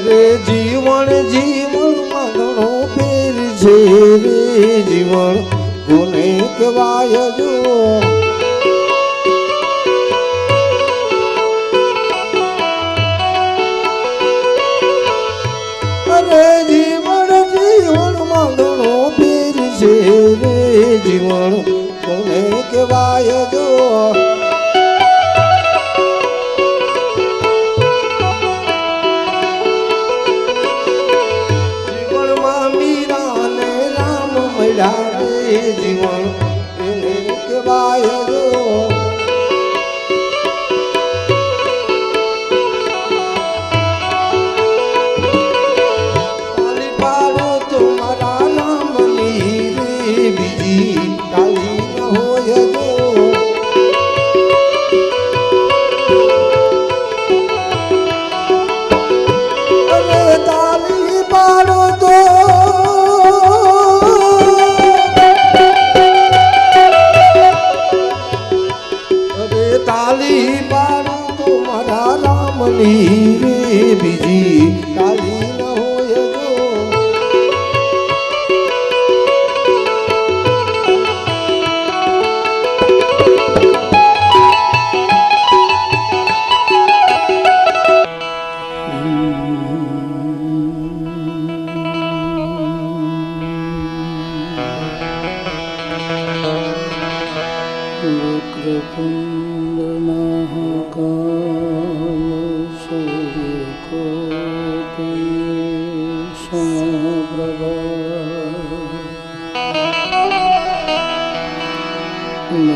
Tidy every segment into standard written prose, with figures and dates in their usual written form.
રે જીવન જીવન મગણો પેર છે રે જીવન કોને કહેવાય જો અરે જીવન જીવન મગણો પેર છે રે જીવન કોને કહેવાય જો જીવન એને કહેવાય જો તાલી પાડો તો મારા નામની રે બીજી તાલી ન હોય જો અરે તાલી પાડો તો તાલી પાડો તો મારા રામની રે બીજી તાલી ન હોય જો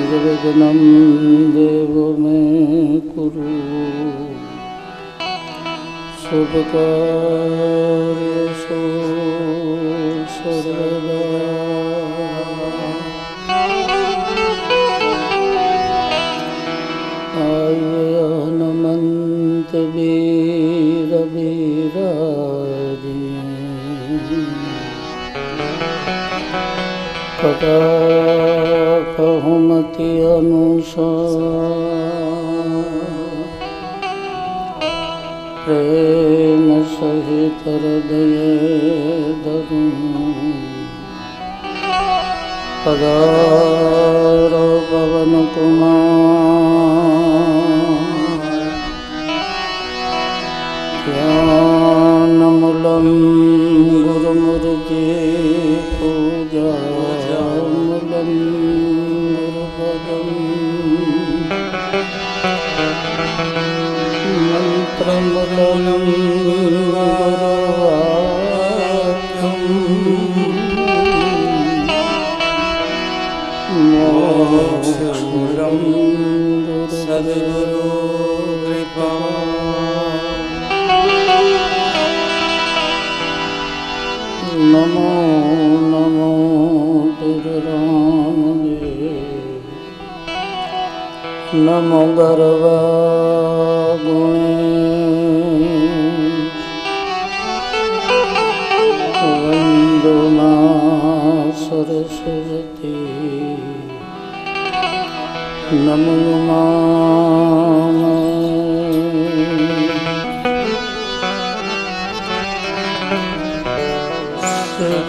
निर्विघ्नं देव मे कुरु शुभकार्येषु सर्वदा हनुमंत वीर वीरादि कटाक्षहुमति अनुसार प्रेम सहित हृदय धरू पधारो पवन कुमार ध्यानमूलं गुरुमूर्ति पूजा मूलं गुरुपदं मंत्रमूलं गुरुवाक्यं मोक्षमूलं सद्गुरु कृपा नमो नमो रामदेव नमो गर्वगुणे वंदो मां सरस्वती नमो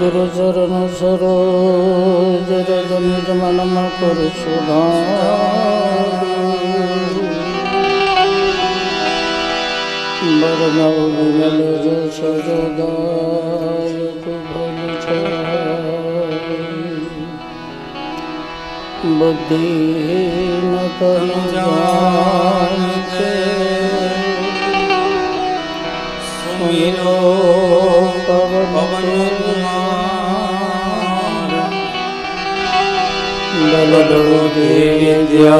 गुरु चरण सरोज रज निज मन मकुर सुधार विमल जस दायक फल बुद्धि न तनु जानते सुमिरो पवन बलबुद्धि विद्या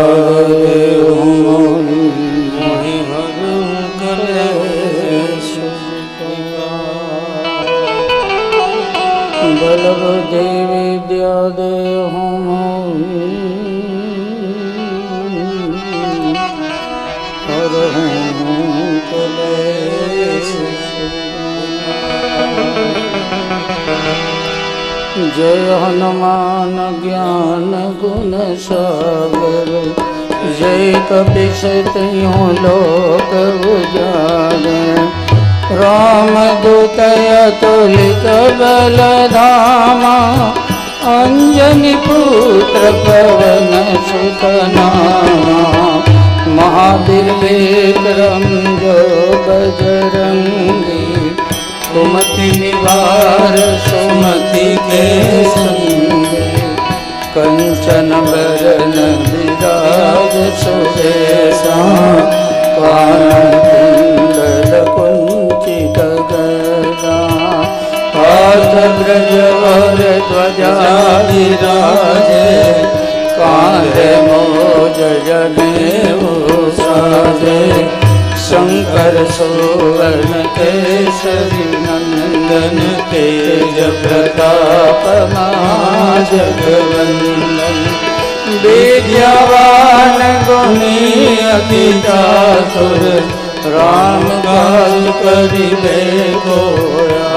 मोहि हरु कलेश बलबुद्धि विद्या देहु मोहि हरु कलेश जय हनुमान ज्ञान गुण सागर जय कपीस तिहुँ लोक उजागर रामदूत अतुलित बल धामा अंजनी पुत्र पवन सुत नामा महावीर विक्रम जो बजरंगी सुमति निवार सुमति के संग कंचन बरन विराज सुरेशा कानन कुंडल कुंचित गदा हाथ ब्रजवर ध्वजा विराजे कांधे मोज जनेऊ साजे शंकर सुवन केसरी नंदन तेज प्रताप जगवंदन विद्यावान गुणी अति चातुर राम काज करिबे को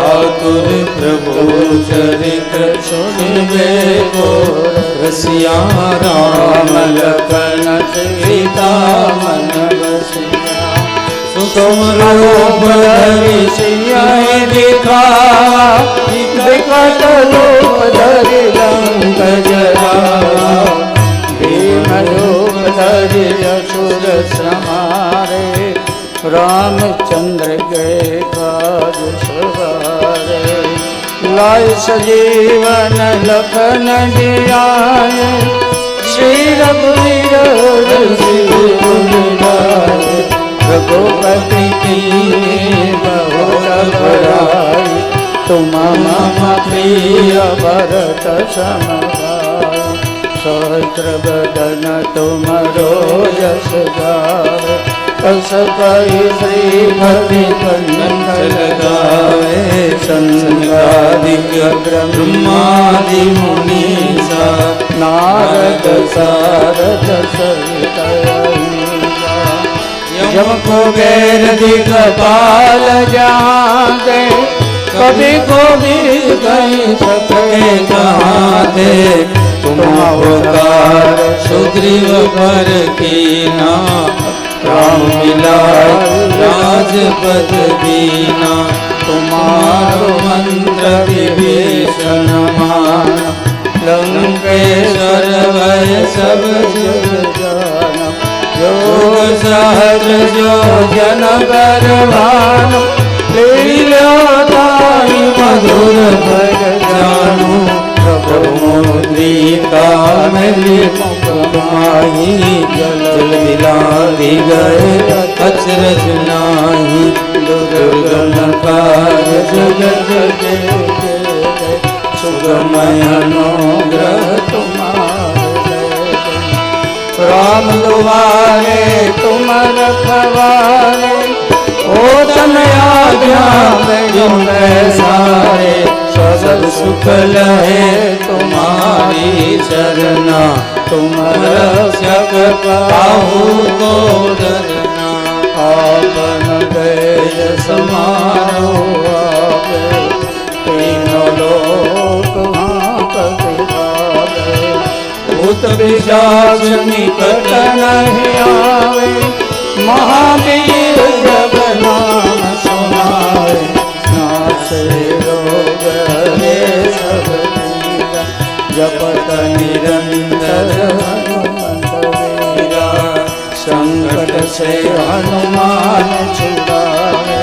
आतुर प्रभु चरित्र सुनिबे को रसिया राम लखन सीता मन बसिया रूप धरि सियाहि दिखा विकट रूप धरि लंक जरा भीम रूप धरि असुर संहारे रामचंद्र के काज सवारे लाय सजीवन लखन जियाए श्री रघुवीर रघुपति की बहुत बड़ाई तुम मम प्रिय भरत सम सहस्र बदन तुमरो यश गावे कस कई श्रीपति कंठ लगावे संगादिक ब्रह्मादि मुनीसा नारद सारद सहित यम कुबेर दिगपाल जाते कभी को भी कहीं सके कहाँ थे तुम अवतार सुग्रीव पर कीना राम मिला राजपद दीना तुम्हारो मंत्र विभीषण माना लंकेश्वर भय सब जग जाना योग सहज जो जन बर भानु लीलाताई मधुर भज जानू प्रभु मुद्रिका मिली मुखमाही जल दिलारी गए अचरज नाही दुर्गम कार्य जगत के सुगमय अनुग्रह तुम्हारे राम दुआरे तुम रखवारे ओ तनया ज्ञान सारे सब सुख लहे तुम्हारी चरना तुम रक्षक पाहु को डरना आपन गए समारो आपे तीनों लोक हाँकते भावे भूत पिशाच निकट नहीं आवे महावीर जब नाम सुनावे नासे रोग हरे सब पीरा जपत निरंतर हनुमंत वीरा संकट से हनुमान छुड़ावे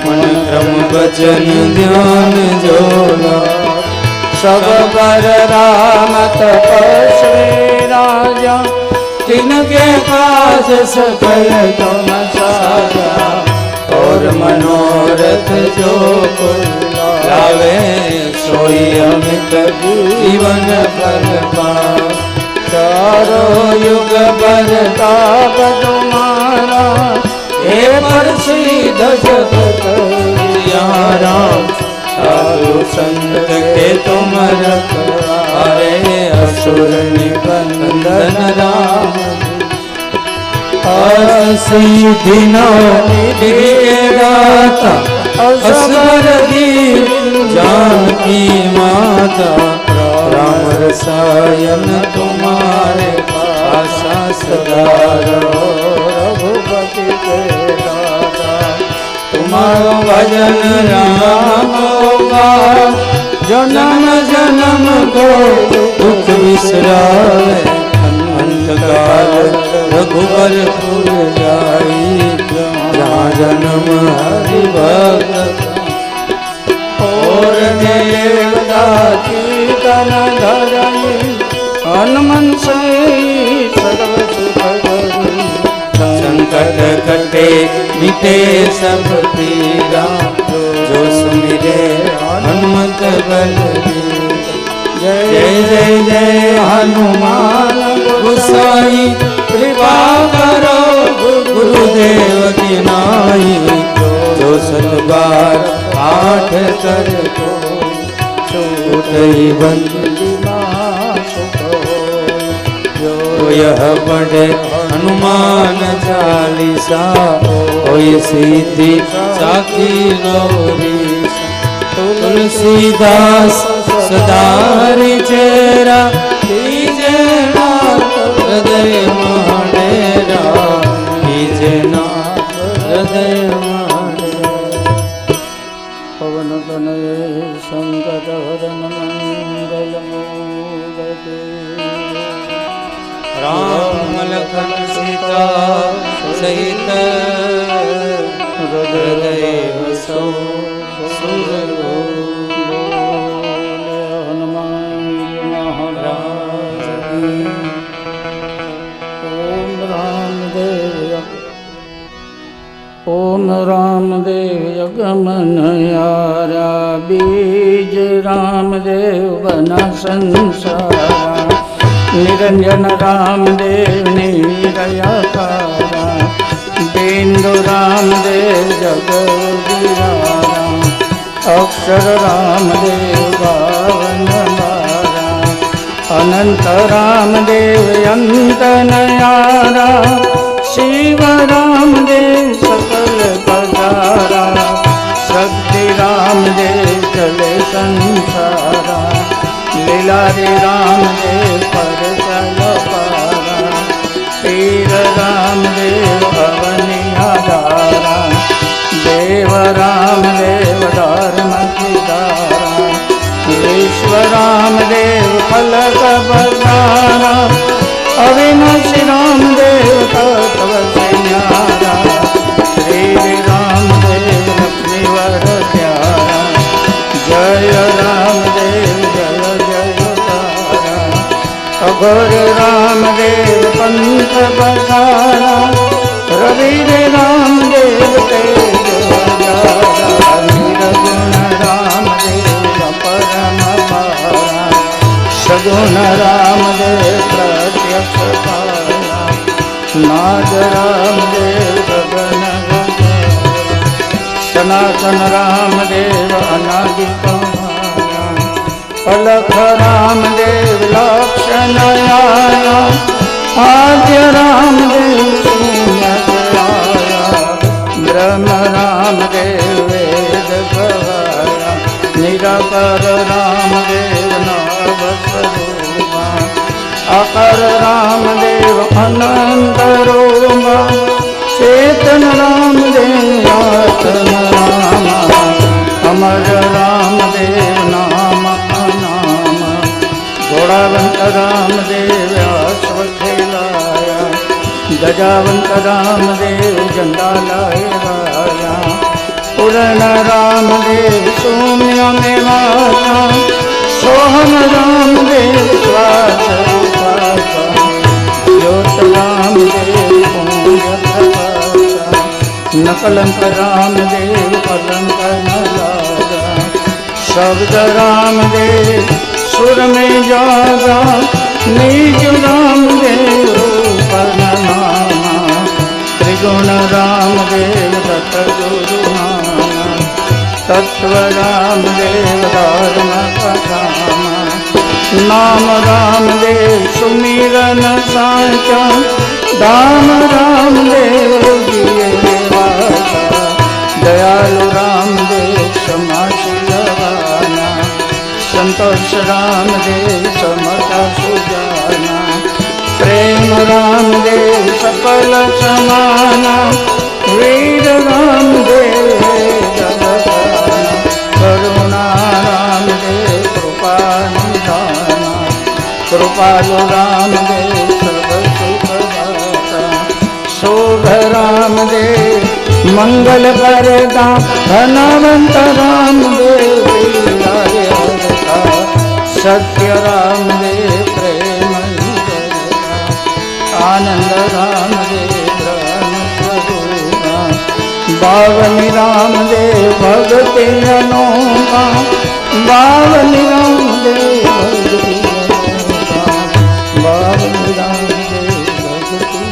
मन क्रम वचन ध्यान जो लावे सब पर राम तपस्वी राजा जिनके पास सकल तुम साजा और मनोरथ जो लावे सोई अमित जीवन फल पावे चारों युग बरताप तुम्हारा हे प्रसिद्ध जगत जियारा साधु संत के तुम रखवारे असुर निबंधन राम असिद्धि निधि दाता असवर दीन जानकी माता राम रसायन तुम्हारे पासा सदा रघुपति के दाता तुम्हारो भजन राम होगा जन्म जन्म को दुख बिसरावे अंत काल रघुवर पुर जाई जहाँ जन्म हरि भक्त और देवता कीर्तन धरई हनुमन से सर्व सुख करी संकट कटे मिटे सब पीरा जो सुमिरे हनुमत बलबीरा जय जय जय हनुमान गोसाई कृपा करो गुरुदेव की नाई जो सतबार पाठ कर छूटई बंदिना जो यह पढ़े हनुमान चालीसा होय सिद्धि साखी गौरी तुलसीदास सदा हरि चेरा कीजे नाथ हृदय माडेरा कीजे नाथ हृदय माडेरा पवन तनय संकट हरण मंगल मूलते राम लखन सीता सहित हृदय वसो सुर हनुमान महाराज ओम रामदेव यगमनयारा बीज रामदेव बना संसारा निरंजन रामदेव नीरयाकारा बिंदु रामदेव जगदीवारा अक्षर रामदेव बावन बारा अनंत रामदेव अंत नयारा शिव रामदेव सकल पधारा शक्ति रामदेव चले संसारा लीला रे रामदेव पर चल पारा पीर रामदेव अवनि आधारा देव रामदेव धर्म सुधारा विश्व रामदेव फलक बधारा अविनाशी रामदेव तत्व से न्यारा श्री रामदेव लक्ष्मी वर प्यारा जय रामदेव जय जय तारा अघोर रामदेव पंथ बधारा रवि रामदेव तेज बजारा निर्गुण रामदेव परम पारा सगुण रामदेव प्रत्यक्ष पारा नाद रामदेव गगन गंगारा सनातन रामदेव अनादि पारा अलख रामदेव लक्षण आया आद्य रामदेव शून्य आया ब्रह्म रामदेव वेद गवाया निराकार रामदेव नव स्वरूपा आकार रामदेव अनंत रूपा चेतन रामदेव आत्म रामा अमर रामदेव नाम अनाम घोड़ावंत रामदेव अश्व खेलाया गजावंत रामदेव झंडा लहराया पूर्ण रामदेव सौम्य में वासा सोहन रामदेव श्वास उपासा ज्योत रामदेव पूज प्रकाशा नकलंक रामदेव कलंक न लागा शब्द रामदेव सुर में जागा निज रामदेव रूप नामा त्रिगुण रामदेव दत्त गुरु नामा तत्व रामदेव धर्म कथामा नाम रामदेव सुमिरन साचा दाम रामदेव जिये वासा दयालु रामदेव क्षमाशीलवाना संतोष रामदेव समता सुजाना प्रेम रामदेव सकल समाना वीर रामदेव जगताना करुणा रामदेव कृपा निधाना कृपालु रामदेव सर्व सुखदाता शोभ रामदेव मंगल करता धनवंत रामदेव हरता सत्य रामदेव प्रेम करता आनंद रामदेव ब्रह्म स्वरूपा बावनी रामदेव भगति अनोखा बावनी रामदेव भगति अनोखा बावनी रामदेव भगति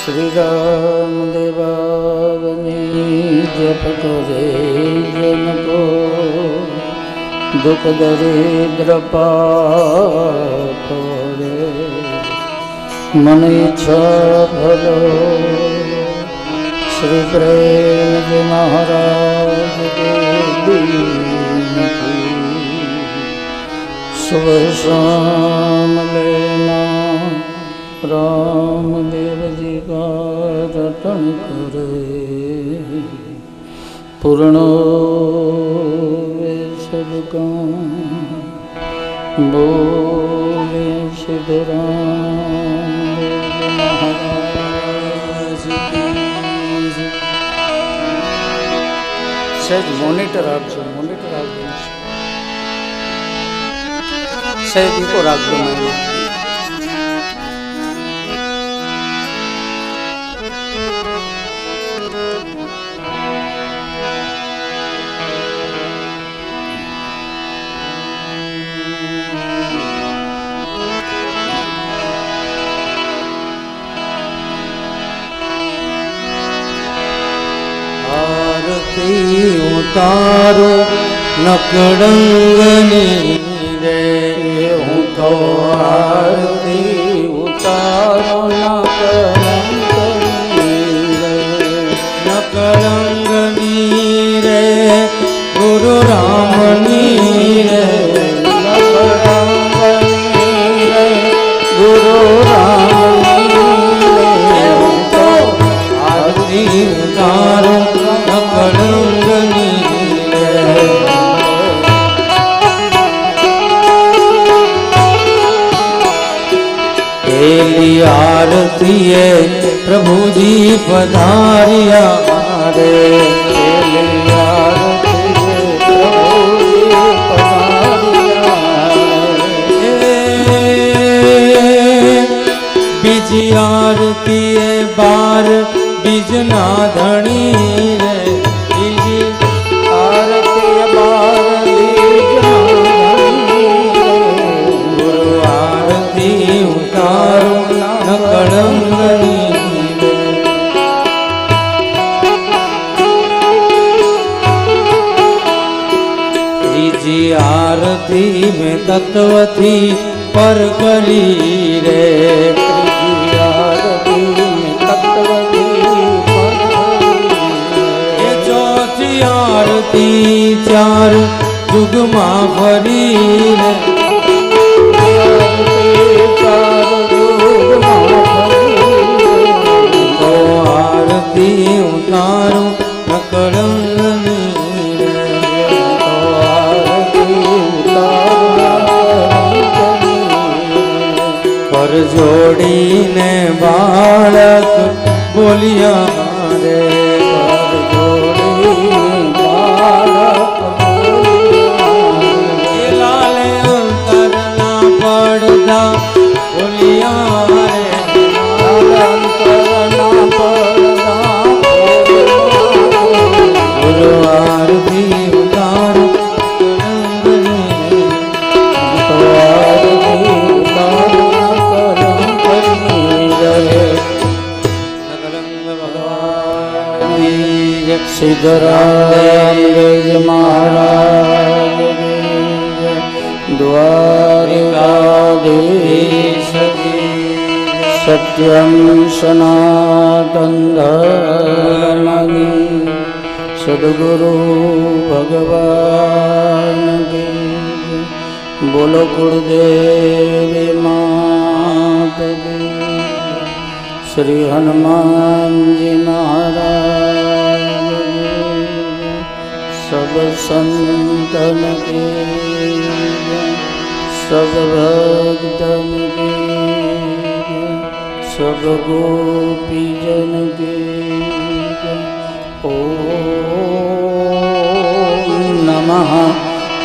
श्री राम देवावनी जप करे जन को दुख दरिद्र पारे मन इच्छा भलो श्री प्रेम जी महाराज देवी सुबह शाम लेना राम देव जी का रटन करे पूर्ण वे सब काम बोले सिद्ध राम देव महाराज की जय। सर मोनिटर आपसे मोनिटर आप सर को राख दो मैं ઉતારું નકળંગની રે હું તો આરતી ઉતારું નકળંગની રે ગુરુ રામની રે નકળંગની રે ગુરુ રામની રે હું તો આરતી ઉતારું નકળંગની રે પેલી આરતીએ પ્રભુજી પધાર્યા રે પેલી આરતીએ પ્રભુજી પધાર્યા બીજી આરતીએ બાર બીજના ધણી રે બીજી આરતીએ બાર બીજના ધણી ગુરુ આરતી ઉતારું નકળંગની ત્રીજી આરતી મેં તત્વથી પર કરી રે ત્રીજી આરતી મેં તત્વથી પર કરી ચોથી આરતી ચાર યુગમાં ફરી રે તો આરતી ઉતારું નકળંગની રે તો આરતી ઉતારું કર જોડીને બાળક બોલ્યા રે કર જોડી બાળક બોલ્યા લાલે અંતરના પડદા બોલ્યા રે અંતરના પડદા ગુરુ આરતી ઉતારું સિદ્ધરાજ મહારાજ દ્વારિકાધીશ સત્યમ સનાતન ધર્મ સદગુરુ ભગવાન બોલો કુળદેવી માત શ્રી હનુમાનજી મહારાજ सब संतन के सब भक्तन के सब गोपी जन के ओम नमः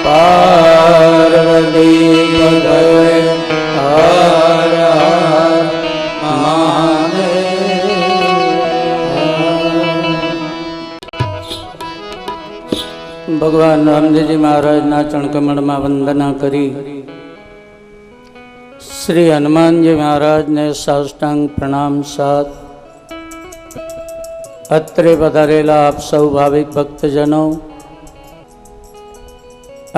पार्वती पतये हर हर महादेव। ભગવાન રામદેવજી મહારાજના ચણકમળમાં વંદના કરી શ્રી હનુમાનજી મહારાજને સાષ્ટાંગ પ્રણામ સાથ અત્રે પધારેલા આપ સૌ ભાવિક ભક્તજનો,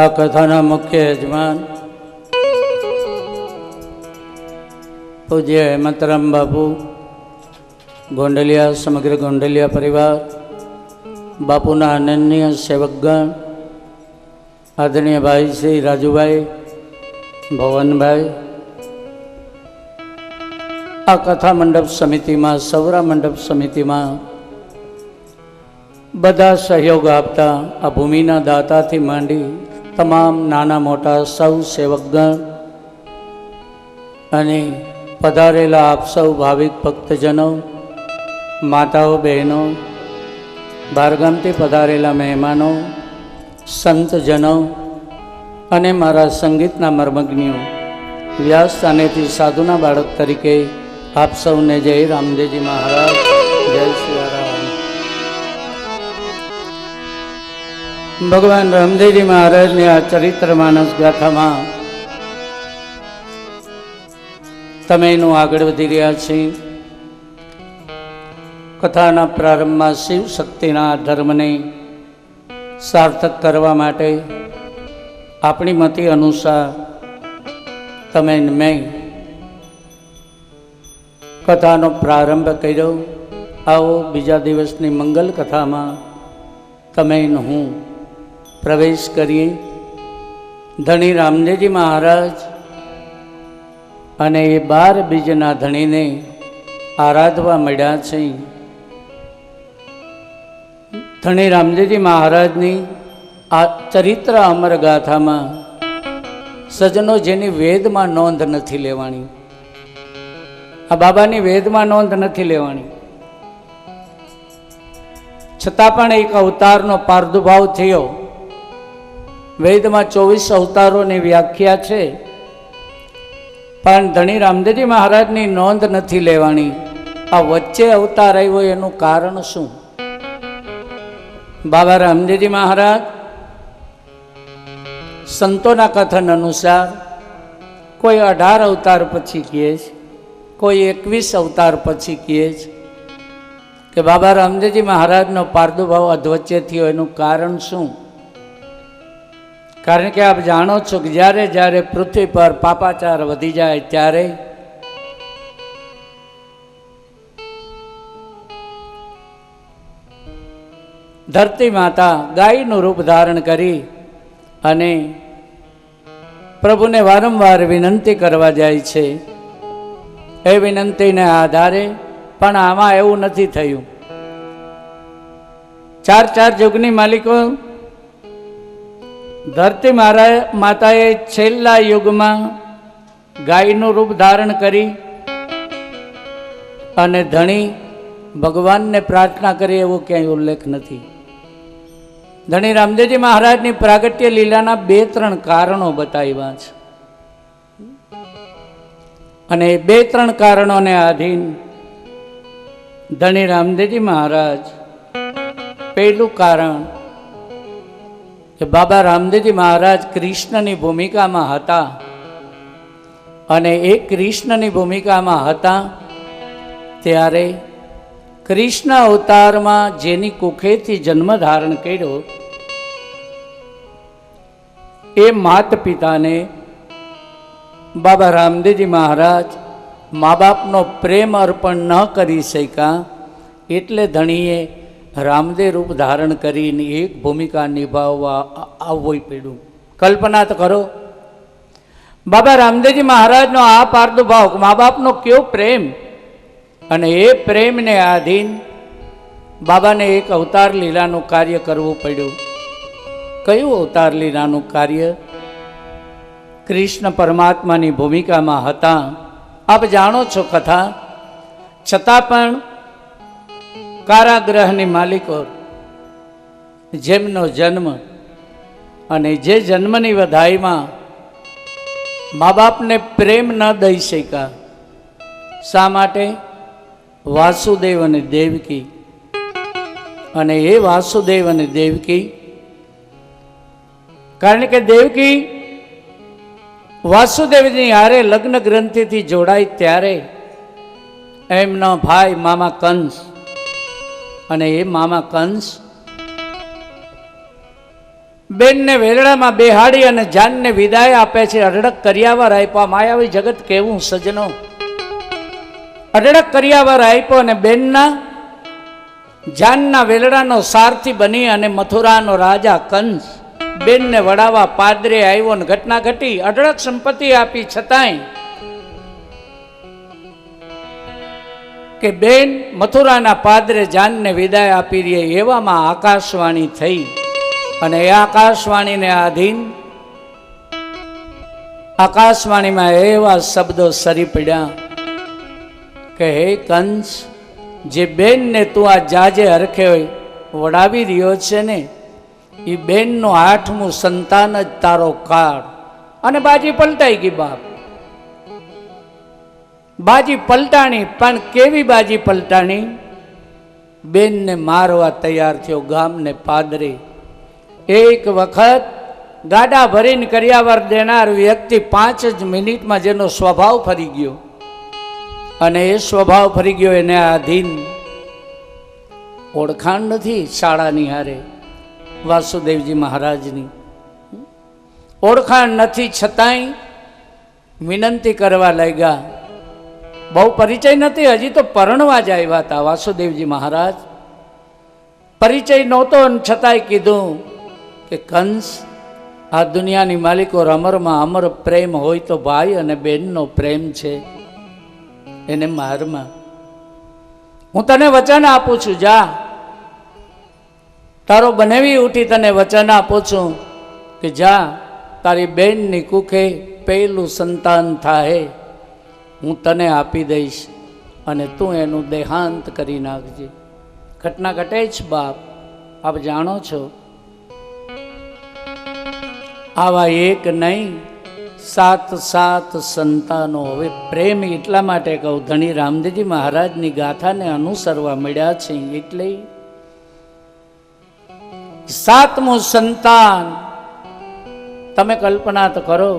આ કથાના મુખ્ય યજમાન પૂજ્ય હેમંતરામ બાપુ ગોંડલિયા, સમગ્ર ગોંડલિયા પરિવાર, બાપુના અનન્ય સેવકગણ, આદરણીય ભાઈ શ્રી રાજુભાઈ, ભવનભાઈ, આ કથા મંડપ સમિતિમાં, સૌરા મંડપ સમિતિમાં બધા સહયોગ આપતા આ ભૂમિના દાતાથી માંડી તમામ નાના મોટા સૌ સેવકગણ અને પધારેલા આપ સૌ ભાવિક ભક્તજનો, માતાઓ, બહેનો, બહારગામથી પધારેલા મહેમાનો, સંતજનો અને મારા સંગીતના મર્મજ્ઞો, વ્યાસ સ્થાનેથી સાધુના બાળક તરીકે આપ સૌને જય રામદેવજી મહારાજ, જય સિયારામ। ભગવાન રામદેવજી મહારાજની આ ચરિત્ર માનસ ગાથામાં તમે એનું આગળ વધી રહ્યા છીએ। કથાના પ્રારંભમાં શિવ શક્તિના ધર્મને સાર્થક કરવા માટે આપણી મતિ અનુસાર તમે ને મેં કથાનો પ્રારંભ કર્યો. આવો બીજા દિવસની મંગલ કથામાં તમે ને હું પ્રવેશ કરીએ. ધણી રામદેવજી મહારાજ અને એ 12 બીજના ધણીને આરાધવા મળ્યા છે. ધણી રામદેવજી મહારાજની આ ચરિત્ર અમર ગાથામાં સજ્જનો જેની વેદમાં નોંધ નથી લેવાની, આ બાબાની વેદમાં નોંધ નથી લેવાની, છતાં પણ એક અવતારનો પ્રાદુર્ભાવ થયો. વેદમાં 24 અવતારોની વ્યાખ્યા છે, પણ ધણી રામદેવજી મહારાજની નોંધ નથી લેવાની. આ વચ્ચે અવતાર આવ્યો એનું કારણ શું? બાબા રામદેવજી મહારાજ સંતોના કથન અનુસાર કોઈ 18 અવતાર પછી કહે છે, કોઈ 21 અવતાર પછી કહે છે કે બાબા રામદેવજી મહારાજનો પ્રાદુર્ભાવ અધવચ્ચે થયો. એનું કારણ શું? કારણ કે આપ જાણો છો કે જ્યારે જ્યારે પૃથ્વી પર પાપાચાર વધી જાય ત્યારે ધરતી માતા ગાયનું રૂપ ધારણ કરી અને પ્રભુને વારંવાર વિનંતી કરવા જાય છે. એ વિનંતીને આધારે પણ આમાં એવું નથી થયું. 4 યુગની માલિકો ધરતી માતાએ છેલ્લા યુગમાં ગાયનું રૂપ ધારણ કરી અને ધણી ભગવાનને પ્રાર્થના કરી એવો ક્યાંય ઉલ્લેખ નથી. ધણી રામદેવજી મહારાજની પ્રાગટ્ય લીલાના 2-3 કારણો બતાવ્યા છે અને એ 2-3 કારણોને આધીન ધણી રામદેવજી મહારાજ, પહેલું કારણ કે બાબા રામદેવજી મહારાજ કૃષ્ણની ભૂમિકામાં હતા અને એ કૃષ્ણની ભૂમિકામાં હતા ત્યારે કૃષ્ણ અવતારમાં જેની કુખેથી જન્મ ધારણ કર્યો એ માતા પિતાને બાબા રામદેવજી મહારાજ મા બાપનો પ્રેમ અર્પણ ન કરી શક્યા, એટલે ધણીએ રામદેવ રૂપ ધારણ કરીને એક ભૂમિકા નિભાવવા આવવું પડ્યું. કલ્પના તો કરો, બાબા રામદેવજી મહારાજનો આ પ્રાદુર્ભાવ, મા બાપનો કયો પ્રેમ, અને એ પ્રેમને આધીન બાબાને એક અવતાર લીલાનું કાર્ય કરવું પડ્યું. કયું અવતાર લીલાનું કાર્ય? કૃષ્ણ પરમાત્માની ભૂમિકામાં હતા. આપ જાણો છો કથા, છતાં પણ કારાગૃહની માલિકો જેમનો જન્મ અને જે જન્મની વધાઈમાં મા બાપને પ્રેમ ન દઈ શક્યા. શા માટે? વાસુદેવ અને દેવકી. અને એ વાસુદેવ અને દેવકી, કારણ કે દેવકી વાસુદેવની હારે લગ્ન ગ્રંથિથી જોડાય ત્યારે એમનો ભાઈ મામા કંસ, અને એ મામા કંસ બેનને વેરડામાં બેહાડી અને જાનને વિદાય આપે છે. અઢળક કર્યાવર આપ્યા. માયાવી જગત કેવું સજનો! અઢળક કર્યાવર આપ્યો અને બેનના જાનના વેલડાનો સારથી બની અને મથુરાનો રાજા કંસ બેનને વડાવા પાદરે આવ્યો ને ઘટના ઘટી. અઢળક સંપત્તિ આપી છતાંય કે બેન મથુરાના પાદરે જાનને વિદાય આપી રહી, એવામાં આકાશવાણી થઈ અને એ આકાશવાણીને આધીન આકાશવાણીમાં એવા શબ્દો સરી પડ્યા કે હે કંસ, જે બેનને તું આ જાજે હરખે વડાવી રહ્યો છે ને, એ બેનનું 8મું સંતાન જ તારો કાળ. અને બાજી પલટાઈ ગઈ. બાપ બાજી પલટાણી, પણ કેવી બાજી પલટાણી? બેનને મારવા તૈયાર થયો ગામને પાદરે. એક વખત ગાડા ભરીને કર્યાવર દેનાર વ્યક્તિ 5 જ મિનિટમાં જેનો સ્વભાવ ફરી ગયો, અને એ સ્વભાવ ફરી ગયો એને આધીન ઓળખાણ નથી શાળાની હારે, વાસુદેવજી મહારાજની. ઓળખાણ નથી છતાંય વિનંતી કરવા લાગ્યા. બહુ પરિચય નથી, હજી તો પરણવા જ આવ્યા હતા વાસુદેવજી મહારાજ. પરિચય નહોતો છતાંય કીધું કે કંસ, આ દુનિયાની માલિકો અમરમાં અમર પ્રેમ હોય તો ભાઈ અને બહેનનો પ્રેમ છે, એને મારમાં. હું તને વચન આપું છું, જા, તારો બનેવી ઉઠી તને વચન આપું છું કે જા, તારી બહેનની કુખે પહેલું સંતાન થાય હું તને આપી દઈશ અને તું એનું દેહાંત કરી નાખજે. ઘટના ઘટે જ બાપ, આપ જાણો છો. આવા એક નહીં, 7 સંતાનો. હવે પ્રેમ એટલા માટે કહું, ધણી રામદેવજી મહારાજની ગાથાને અનુસરવા મળ્યા છે એટલે 7મું સંતાન. તમે કલ્પના તો કરો,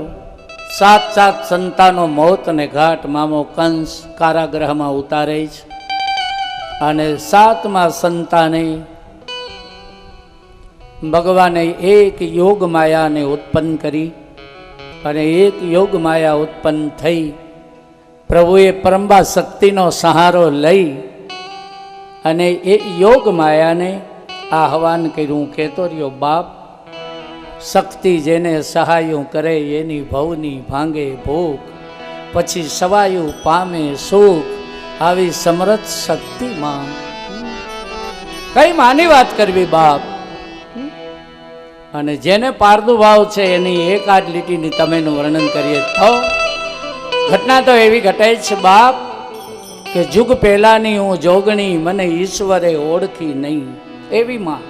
7 સંતાનો મોત ને ઘાટ મામો કંસ કારાગૃહમાં ઉતારે છે અને 7મા સંતાને ભગવાને એક યોગ માયાને ઉત્પન્ન કરી અને એક યોગ માયા ઉત્પન્ન થઈ. પ્રભુએ પરંબા શક્તિનો સહારો લઈ અને એ યોગ માયાને આહવાન કર્યું. કહેતો રહ્યો બાપ, શક્તિ જેને સહાયું કરે એની ભવની ભાંગે ભૂખ, પછી સવાયું પામે સુખ, આવી સમર્થ શક્તિમાં. કઈ માની વાત કરવી બાપ. અને જેને પારદુભાવ છે એની એક આજ લીટીની તમે વર્ણન કરીએ તો ઘટના તો એવી ઘટે છે બાપ કે જુગ પહેલાની હું જોગણી, મને ઈશ્વરે ઓળખી નહીં. એવી માં,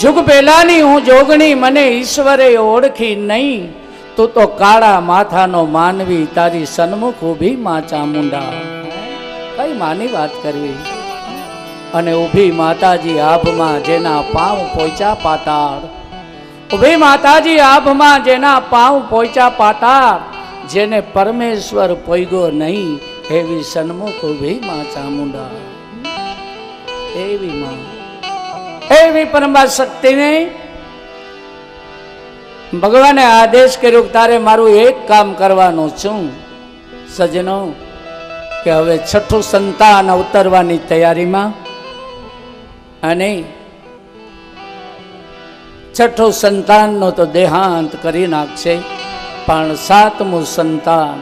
જુગ પહેલાની હું જોગણી, મને ઈશ્વરે ઓળખી નહીં. તું તો કાળા માથાનો માનવી, તારી સન્મુખ ઊભી માં ચામુંડા. કઈ માની વાત કરવી. અને ઊભી માતાજી આભમાં, જેના પાવ પોચા પાતાળ. ઊભી માતાજી આભમાં, જેના પાવ પોચા પાતાળ. જેને પરમેશ્વર પોઈગો નહીં, એવી સન્મુખ ઊભી માં ચામુંડા. એવી માં, એવી પરમા શક્તિને ભગવાને આદેશ કર્યો કે તારે મારું એક કામ કરવાનું છું સજનો, કે હવે 6ઠું સંતાન અવતરવાની તૈયારીમાં અને 6ઠું સંતાનનો તો દેહાંત કરી નાખશે, પણ 7મું સંતાન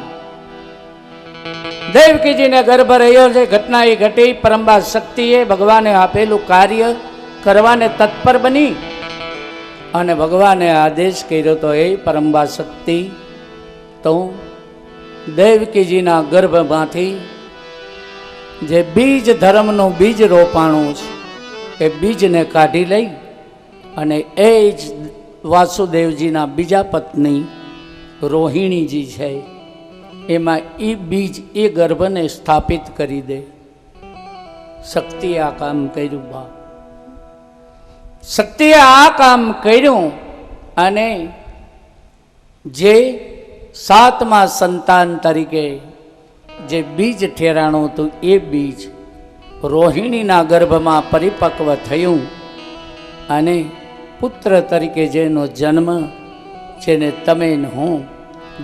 દેવકીજીને ગર્ભ રહ્યો છે. ઘટના એ ઘટી. પરંબા શક્તિએ ભગવાને આપેલું કાર્ય કરવાને તત્પર બની અને ભગવાને આદેશ કર્યો તો એ પરંબા શક્તિ, તો દેવકીજીના ગર્ભમાંથી જે બીજ ધર્મનું બીજ રોપાણું છે એ બીજને કાઢી લઈ અને એ જ વાસુદેવજીના બીજા પત્ની રોહિણીજી છે એમાં એ બીજ એ ગર્ભને સ્થાપિત કરી દે. શક્તિએ આ કામ કર્યું બાપ, શક્તિએ આ કામ કર્યું અને જે 7મા સંતાન તરીકે જે બીજ ઠેરાણું હતું એ બીજ રોહિણીના ગર્ભમાં પરિપક્વ થયું અને પુત્ર તરીકે જેનો જન્મ, જેને તમે હું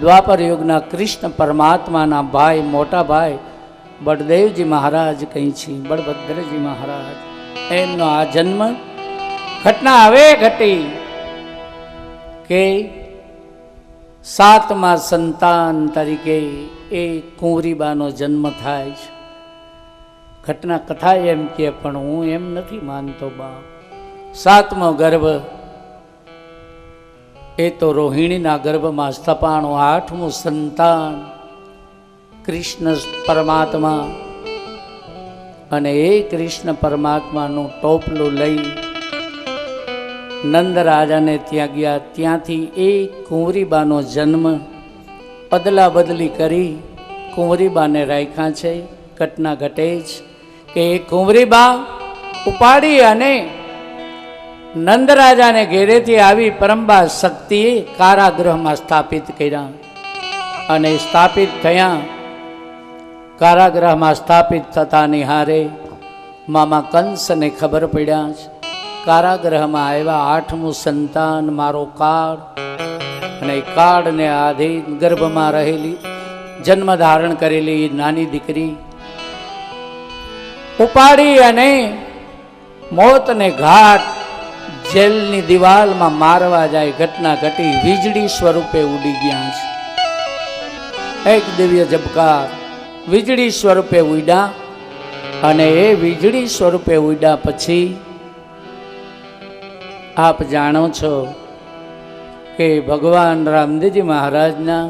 દ્વાપર યુગના કૃષ્ણ પરમાત્માના ભાઈ, મોટા ભાઈ બળદેવજી મહારાજ કહી છે, બળભદ્રજી મહારાજ, એમનો આ જન્મ. ઘટના હવે ઘટી કે 7મા સંતાન તરીકે એ કુંવરીબાનો જન્મ થાય છે. ઘટના કથા એમ કે, પણ હું એમ નથી માનતો બાપ. 7મો ગર્ભ એ તો રોહિણીના ગર્ભમાં સ્થપાણું 8મું સંતાન કૃષ્ણ પરમાત્મા. અને એ કૃષ્ણ પરમાત્માનું ટોપલું લઈ નંદ રાજાને ત્યાં ગયા. ત્યાંથી એ કુંવરીબાનો જન્મ અદલા બદલી કરી કુંવરીબાને રાખ્યા છે. ઘટના ઘટે જ કે એ કુંવરીબા ઉપાડી અને નંદરાજાને ઘેરેથી આવી પરંબા શક્તિએ કારાગૃહમાં સ્થાપિત કર્યા અને સ્થાપિત થયા. કારાગૃહમાં સ્થાપિત થતા નિહારે મામા કંસને ખબર પડ્યા છે. કારાગૃહમાં આવ્યા. 8મું સંતાન મારો કાળ, અને એ કાળને આધીન ગર્ભમાં રહેલી જન્મ ધારણ કરેલી નાની દીકરી ઉપાડી અને મોતને ઘાટ જેલની દિવાલમાં મારવા જાય ઘટના ઘટી. વીજળી સ્વરૂપે ઉડી ગયા છે. એક દિવ્ય ઝબકાર વીજળી સ્વરૂપે ઉડ્યા, અને એ વીજળી સ્વરૂપે ઉડ્યા પછી આપ જાણો છો કે ભગવાન રામદેવજી મહારાજના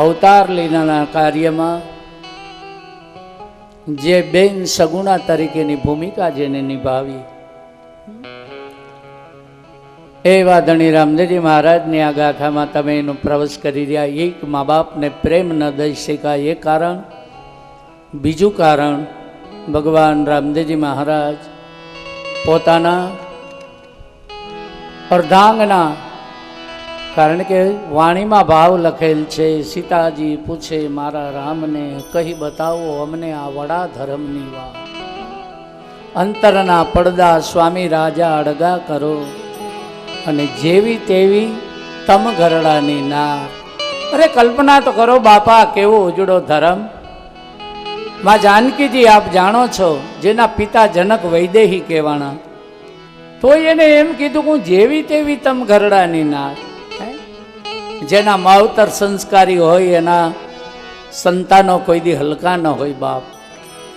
અવતાર લીલાના કાર્યમાં જે બેન સગુણા તરીકેની ભૂમિકા જેને નિભાવી, એવા ધણી રામદેવજી મહારાજની આ ગાથામાં તમે એનો પ્રવેશ કરી રહ્યા. એક મા બાપને પ્રેમ ન દઈ શકાય એ કારણ. બીજું કારણ, ભગવાન રામદેવજી મહારાજ પોતાના અર્ધાંગના, કારણ કે વાણીમાં ભાવ લખેલ છે. સીતાજી પૂછે મારા રામને, કહી બતાવો અમને આ વડા ધર્મની વાત. અંતરના પડદા સ્વામી રાજા અડગા કરો, અને જેવી તેવી તમ ઘરડાની ના. અરે કલ્પના તો કરો બાપા, કેવો ઉજળો ધર્મ. માં જાનકીજી આપ જાણો છો, જેના પિતા જનક વૈદેહી કહેવાના, તો એને એમ કીધું હું જેવી તેવી તમ ઘરડાની ના. જેના માવતર સંસ્કારી હોય એના સંતાનો કોઈ દી હલકા ન હોય બાપ.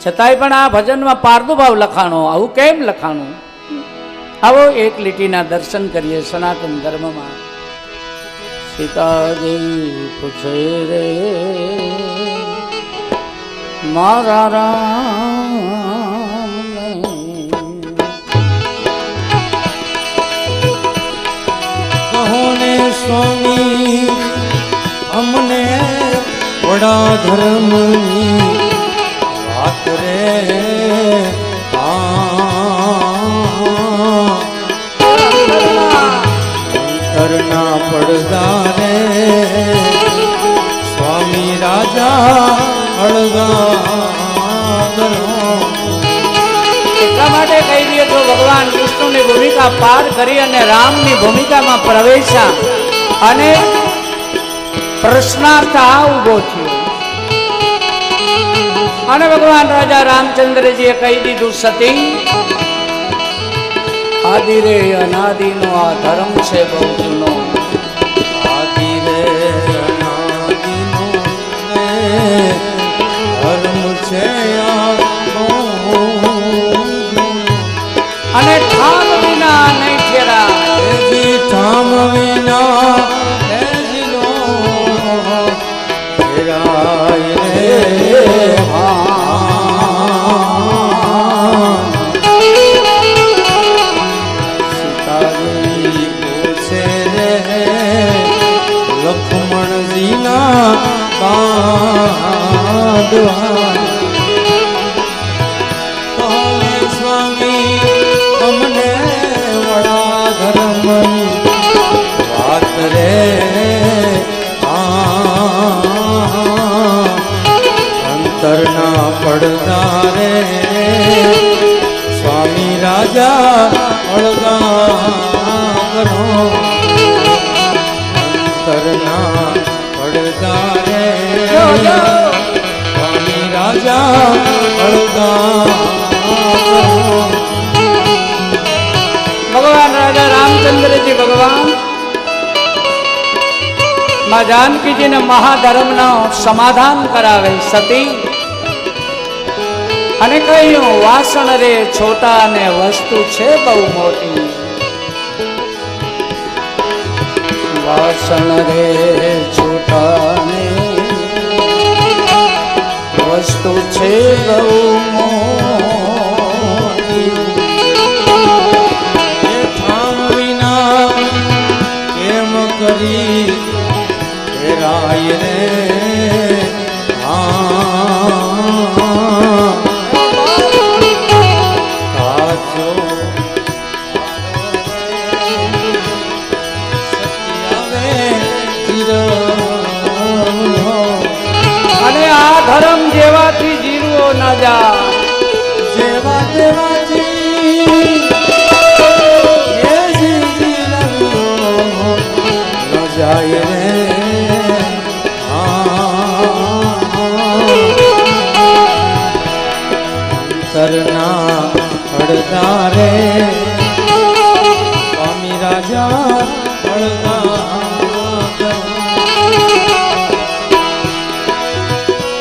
છતાંય પણ આ ભજનમાં પારદુભાવ લખાણો. આવું કેમ લખાણું? આવો એક લીટીના દર્શન કરીએ સનાતન ધર્મમાં. સીતાજી પૂછે રે મારા રામ, કહો ને સ્વામી અમને વડા ધર્મની વાત રે. અંતરના પડદા રે સ્વામી રાજા અળગા કરો. એટલા માટે કહી દઈએ તો ભગવાન કૃષ્ણની ભૂમિકા પાર કરી અને રામની ભૂમિકામાં પ્રવેશ્યા, અને પ્રશ્નાર્થ આ ઉભો થયો. અને ભગવાન રાજા રામચંદ્રજીએ કહી દીધું, સતી આદિ રે અનાદિનો આ ધર્મ છે બહુ જૂનો. આદિ રે અનાદિનો ધર્મ છે અને ઠામ વિના નહીં ફેરા. ઠામ વિના ફેરાય રે. સીતાજી પૂછે રે લક્ષ્મણજીના બાંધવા. સ્વામી અમને વડા ધર્મની વાત રે. અંતરના પડદા રે સ્વામી રાજા અળગા કરો. અંતરના પડદા રે સ્વામી રાજા અળગા. ભગવાન રાજા રામચંદ્રજી ભગવાન માં જાનકીજીને મહાધર્મનો સમાધાન કરાવે સતી, અને કહ્યું વાસણ રે છોટા ને વસ્તુ છે બહુ મોટી. વાસણ રે છોટા ને વસ્તુ છે બહુ મોટી. ઠામ વિના કેમ કરી ફેરાય રે. કાચો અને આ ધર્મ જેવાથી જીરવો ન જા. જેવા તેવાથી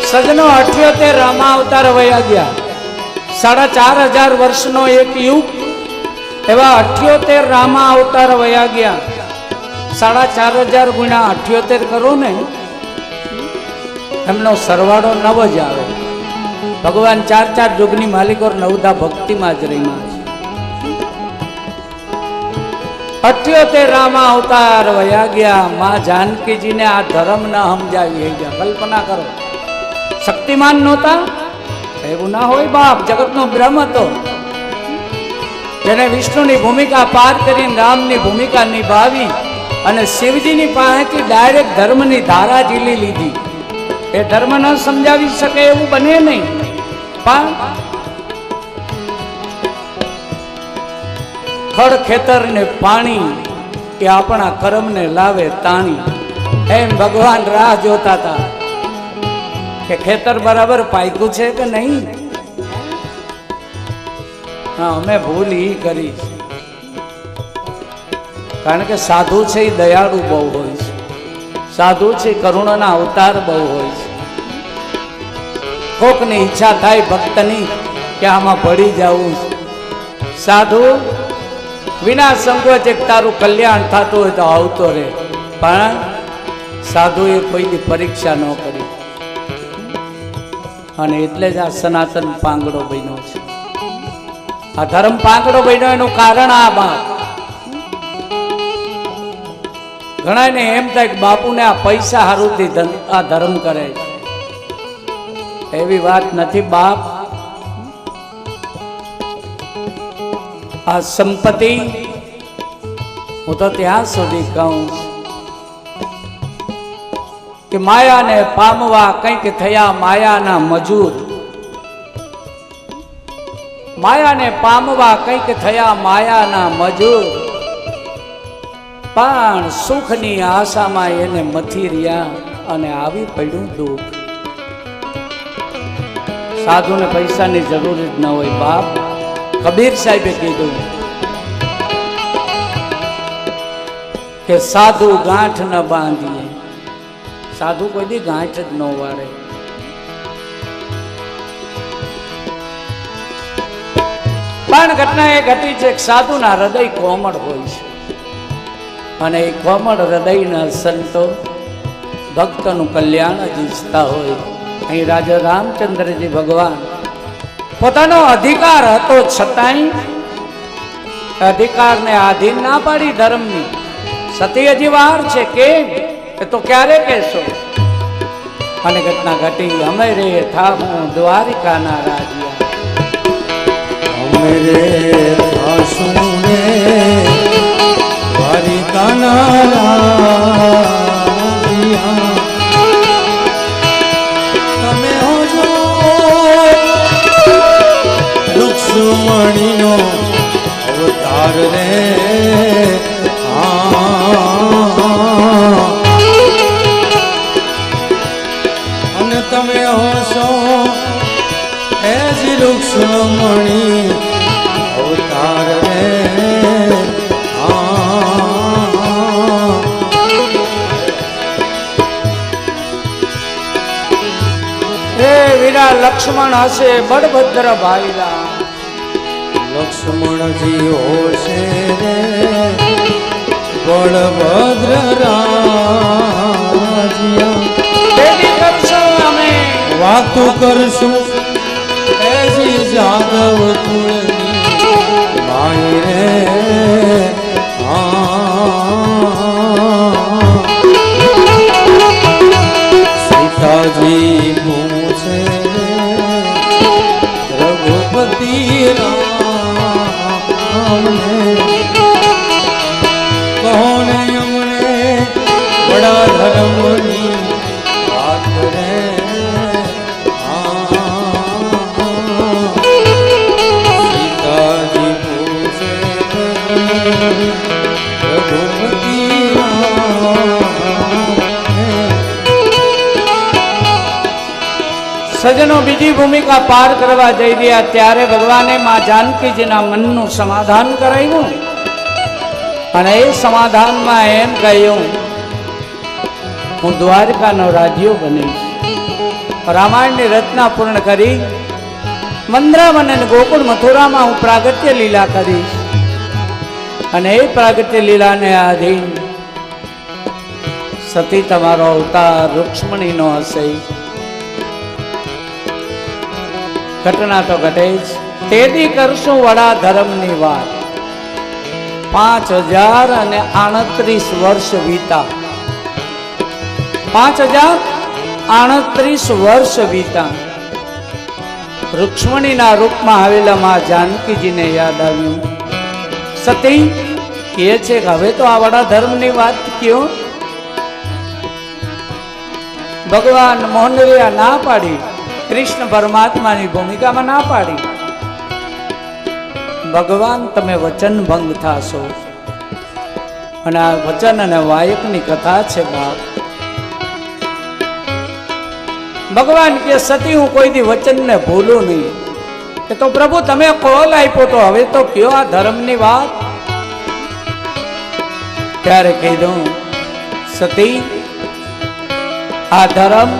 સજનો 78 રામા અવતાર વયા ગયા, 4500 વર્ષનો એક યુગ, એવા 78 રામા અવતાર વયા ગયા. 4500 ગુણ્યા 78 કરો ને, એમનો સરવાળો 9 જ આવે. ભગવાન 4 યુગની માલિકો નવદા ભક્તિમાં જ રહીમાં છે. 78 રામા અવતાર વયા ગયા. માં જાનકીજીને આ ધર્મ ન સમજાવી ગયા. કલ્પના કરો, શક્તિમાન નહોતા, એવું ના હોય બાપ. જગતનો બ્રહ્મ હતો, જેને વિષ્ણુની ભૂમિકા પાર કરીને રામની ભૂમિકા નિભાવી અને શિવજીની પાસેથી ડાયરેક્ટ ધર્મની ધારા ઝીલી લીધી. એ ધર્મ ન સમજાવી શકે એવું બને નહીં. પણ ખડ ખેતર ને પાણી એ આપણા કર્મને લાવે તાણી. એમ ભગવાન રાહ જોતા હતા કે ખેતર બરાબર પાક્યું છે કે નહીં. હા, અમે ભૂલ ઈ કરી, કારણ કે સાધુ છે એ દયાળુ બહુ હોય છે. સાધુ છે કરુણાના અવતાર બહુ હોય છે. કોકની ઈચ્છા થાય ભક્તની કે આમાં પડી જવું. સાધુ વિના સંકોચ એક તારું કલ્યાણ થતું હોય તો આવતો રહે. પણ સાધુએ કોઈની પરીક્ષા ન કરી, અને એટલે જ આ સનાતન પાંગડો બન્યો છે. આ ધર્મ પાંગડો બન્યો એનું કારણ આ બાપ. ઘણાને એમ થાય કે બાપુને આ પૈસા હારુંથી આ ધર્મ કરે છે. એવી વાત નથી બાપ. આ સંપત્તિ હું તો ત્યાં સુધી કહું કે માયાને પામવા કંઈક થયા માયાના મજૂર. માયાને પામવા કંઈક થયા માયાના મજૂર, પણ સુખની આશામાં એને મથી રહ્યા અને આવી પડ્યું દુઃખ. સાધુને પૈસાની જરૂર જ ન હોય બાપ. કબીર સાહેબે કીધું કે સાધુ ગાંઠ ન બાંધીએ. સાધુ કોઈ દી ગાંઠ જ ન વાળે. પણ ઘટના એ ઘટી છે કે સાધુના હૃદય કોમળ હોય છે, અને એ કોમળ હૃદયના સંતો ભક્તનું કલ્યાણ જ ઈચ્છતા હોય. અહીં રાજા રામચંદ્રજી ભગવાન પોતાનો અધિકાર હતો છતાંય અધિકારને આધીન ના પાડી ધર્મની. સતી હજી વાર છે કેમ એ તો ક્યારે કહેશો. અને ઘટના ઘટી. અમે રે થામું દ્વારિકાના રાજ્યા, અમે રે થાશું રે દ્વારિકાના રાજ્યા. તમે હોજો રુક્ષ્મણીનો અવતાર રે. અને તમે હોશો એ જ રુક્ષ્મણી અવતાર રે. વીરા લક્ષ્મણ હશે બળભદ્ર ભાઈલા. લક્ષ્મણજી હોશે રે બળભદ્ર રાજ્યા. બેટી કરશું અમે વાતો કરશું એજી જાદવ કુળની માઈ રે. સીતાજી પૂછે રઘુપતિ રામને, કહો ને અમને બડા ધર્મની વાત રે. સીતાજી પૂછે રઘુપતિ સજનો બીજી ભૂમિકા પાર કરવા જઈ રહ્યા ત્યારે ભગવાને માં જાનકીજીના મનનું સમાધાન કરાવ્યું. અને એ સમાધાનમાં એમ કહ્યું, હું દ્વારકાનો રાજ્યો બનીશ, રામાયણની રચના પૂર્ણ કરી વૃંદાવન અને ગોકુળ મથુરામાં હું પ્રાગટ્ય લીલા કરીશ, અને એ પ્રાગટ્ય લીલાને આધીન સતી તમારો અવતાર રૂક્ષ્મણીનો હશે. ઘટના તો ઘટે જ. તેથી કરશું વડા ધર્મની વાત. 5038 વર્ષ વીતા. 5038 વર્ષ વીતા. રૂક્ષ્મણીના રૂપમાં આવેલા મા જાનકીજીને યાદ આવ્યું. સતી કહે છે કે હવે તો આ વડા ધર્મની વાત કયો. ભગવાન મોહનરિયા ના પાડી, કૃષ્ણ પરમાત્માની ભૂમિકામાં ના પાડી. ભગવાન તમે વચન ભંગ થાશો. અને આ વચન અને વાયકની કથા છે બાપ. ભગવાન કે સતી હું કોઈ દી વચનને ભૂલું નહીં. કે તો પ્રભુ તમે કોલ આપ્યો તો હવે તો કયો આ ધર્મની વાત. ત્યારે કીધું સતી આ ધર્મ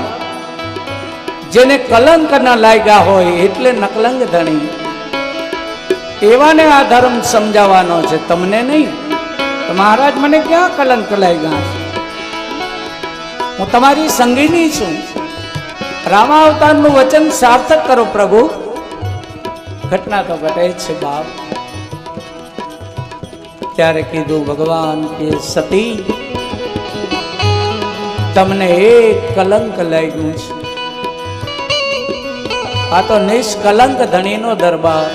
જેને કલંક ન લાગ્યા હોય એટલે નકલંગ ધણી, એવાને આ ધર્મ સમજાવવાનો છે, તમને નહીં. મહારાજ મને ક્યાં કલંક લાગ્યા છે? હું તમારી સંગીની છું. રામાવતારનું વચન સાર્થક કરો પ્રભુ. ઘટના તો ઘટે છે બાપ. ત્યારે કીધું ભગવાન કે સતી તમને એક કલંક લાગ્યું છે. આ તો નિષ્કલંક ધણીનો દરબાર.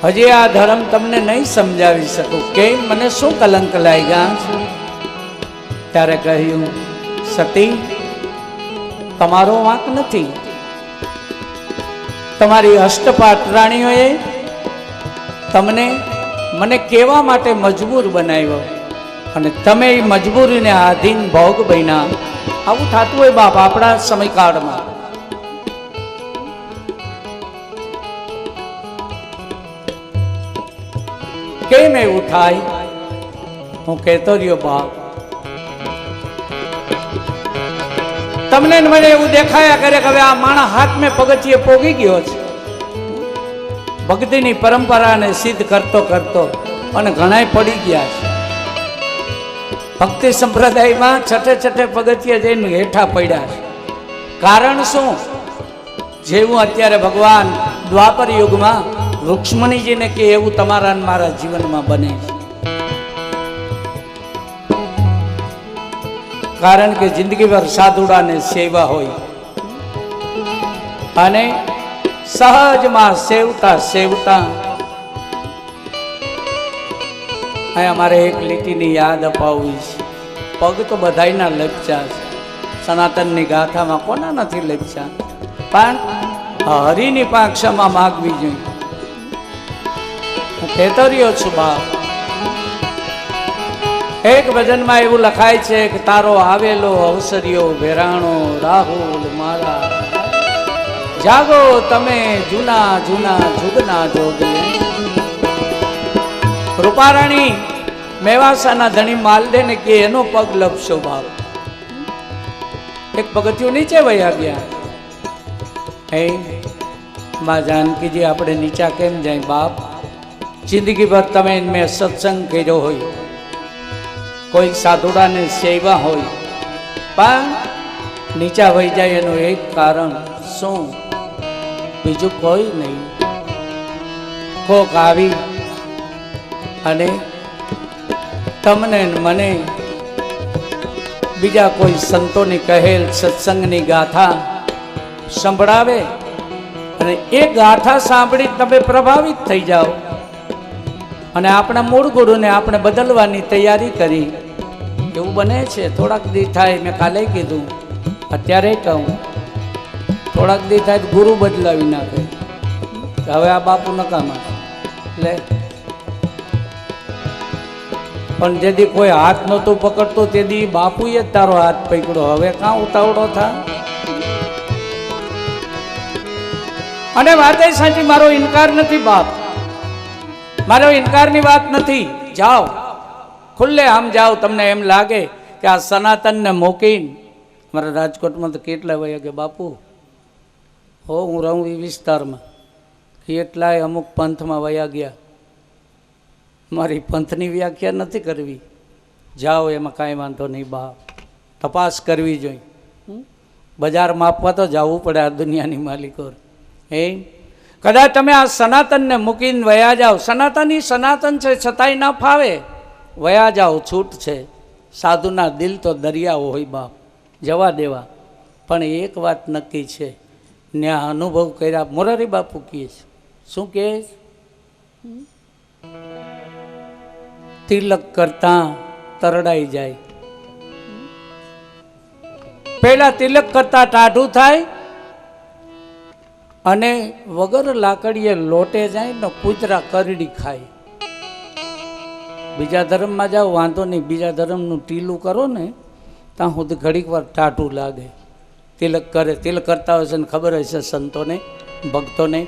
હજી આ ધર્મ તમને નહીં સમજાવી શકું. કેમ, મને શું કલંક લાગ્યા છે? ત્યારે કહ્યું સતી તમારો વાંક નથી. તમારી અષ્ટપાત્રાણીઓએ તમને મને કહેવા માટે મજબૂર બનાવ્યો, અને તમે એ મજબૂરીને આધીન ભોગ બન્યા. આવું થતું હોય બાપ આપણા સમયકાળમાં. કેમ એવું થાય? હું કહેતો રહ્યો બાપ. તમને મને એવું દેખાયા કરે કે હવે આ માણસ હાથ મેં પગથિયે પોગી ગયો છે. ભક્તિની પરંપરાને સિદ્ધ કરતો કરતો અને ઘણાય પડી ગયા છે. ભક્તિ સંપ્રદાયમાં છઠે પગથિયે જઈને હેઠા પડ્યા છે. કારણ શું? જેવું અત્યારે ભગવાન દ્વાપર યુગમાં રૂક્ષ્મણીજીને કે એવું તમારા મારા જીવનમાં બને છે. કારણ કે જિંદગીભર સાધુડાને સેવા હોય, અને સહજમાં સેવતા સેવતા અહીંયા મારે એક લીટીની યાદ અપાવવી છે. પગ તો બધાયના લપચા છે. સનાતનની ગાથામાં કોના નથી લપચા? પણ હરિની પાસે ક્ષમા માગવી જોઈએ. હું કહેતો રહ્યો છું બાપ. એક ભજનમાં એવું લખાય છે કે તારો આવેલો અવસર્યો ભેરાણો રાહુલ મારા, જાગો તમે જૂના જૂના જુગના જોગી. રૂપારાણી મેવાસાના ધણી માલદેને કે એનો પગ લપશો બાપ. એક પગથિયું નીચે વયા ગયા. હે માં જાનકીજી આપણે નીચા કેમ જાય બાપ? જિંદગીભર તમે મેં સત્સંગ કર્યો હોય, કોઈ સાધુડાને સેવા હોય, પણ નીચા વહી જાય એનું એક કારણ શું? બીજું કોઈ નહીં. કોક આવી અને તમને મને બીજા કોઈ સંતોની કહેલ સત્સંગની ગાથા સંભળાવે, અને એ ગાથા સાંભળી તમે પ્રભાવિત થઈ જાઓ, અને આપણા મૂળ ગુરુને આપણે બદલવાની તૈયારી કરી. એવું બને છે. થોડાક દી થાય, મેં કાલે કીધું, અત્યારે કહું, થોડાક દી થાય ગુરુ બદલાવી નાખે. હવે આ બાપુ નકામા. એટલે પણ જેથી કોઈ હાથ નહોતું પકડતો તેથી બાપુએ જ તારો હાથ પકડ્યો. હવે કાં ઉતાવળો થા? અને વાતે સાચી, મારો ઇનકાર નથી બાપ. મારો ઇનકારની વાત નથી. જાઓ, ખુલ્લે આમ જાઓ. તમને એમ લાગે કે આ સનાતનને મૂકીને મારા રાજકોટમાં તો કેટલા વયા ગયા બાપુ. હો, હું રહું એ વિસ્તારમાં, કેટલાય અમુક પંથમાં વયા ગયા. મારી પંથની વ્યાખ્યા નથી કરવી. જાઓ, એમાં કાંઈ વાંધો નહીં બાપ. તપાસ કરવી જોઈએ. બજાર માપવા તો જવું પડે આ દુનિયાની માલિકો. કદાચ તમે આ સનાતનને મૂકીને વયા જાઓ. સનાતની સનાતન છે છતાંય ના ફાવે, વયા જાઓ, છૂટ છે. સાધુના દિલ તો દરિયાઓ હોય બાપ, જવા દેવા. પણ એક વાત નક્કી છે, ત્યાં અનુભવ કર્યા. મોરારી બાપુ કહે છે, શું કહે? તિલક કરતા તરડાઈ જાય. પહેલા તિલક કરતા ટાઢું થાય અને વગર લાકડીએ લોટે જાય ને કૂતરા કરડી ખાય. બીજા ધર્મમાં જાઓ વાંધો નહીં, બીજા ધર્મનું ટીલું કરો ને ત્યાં સુધી ઘડીક વાર ટાઢું લાગે. તિલક કરે, તિલક કરતા હોય છે ને ખબર હશે સંતોને, ભક્તોને.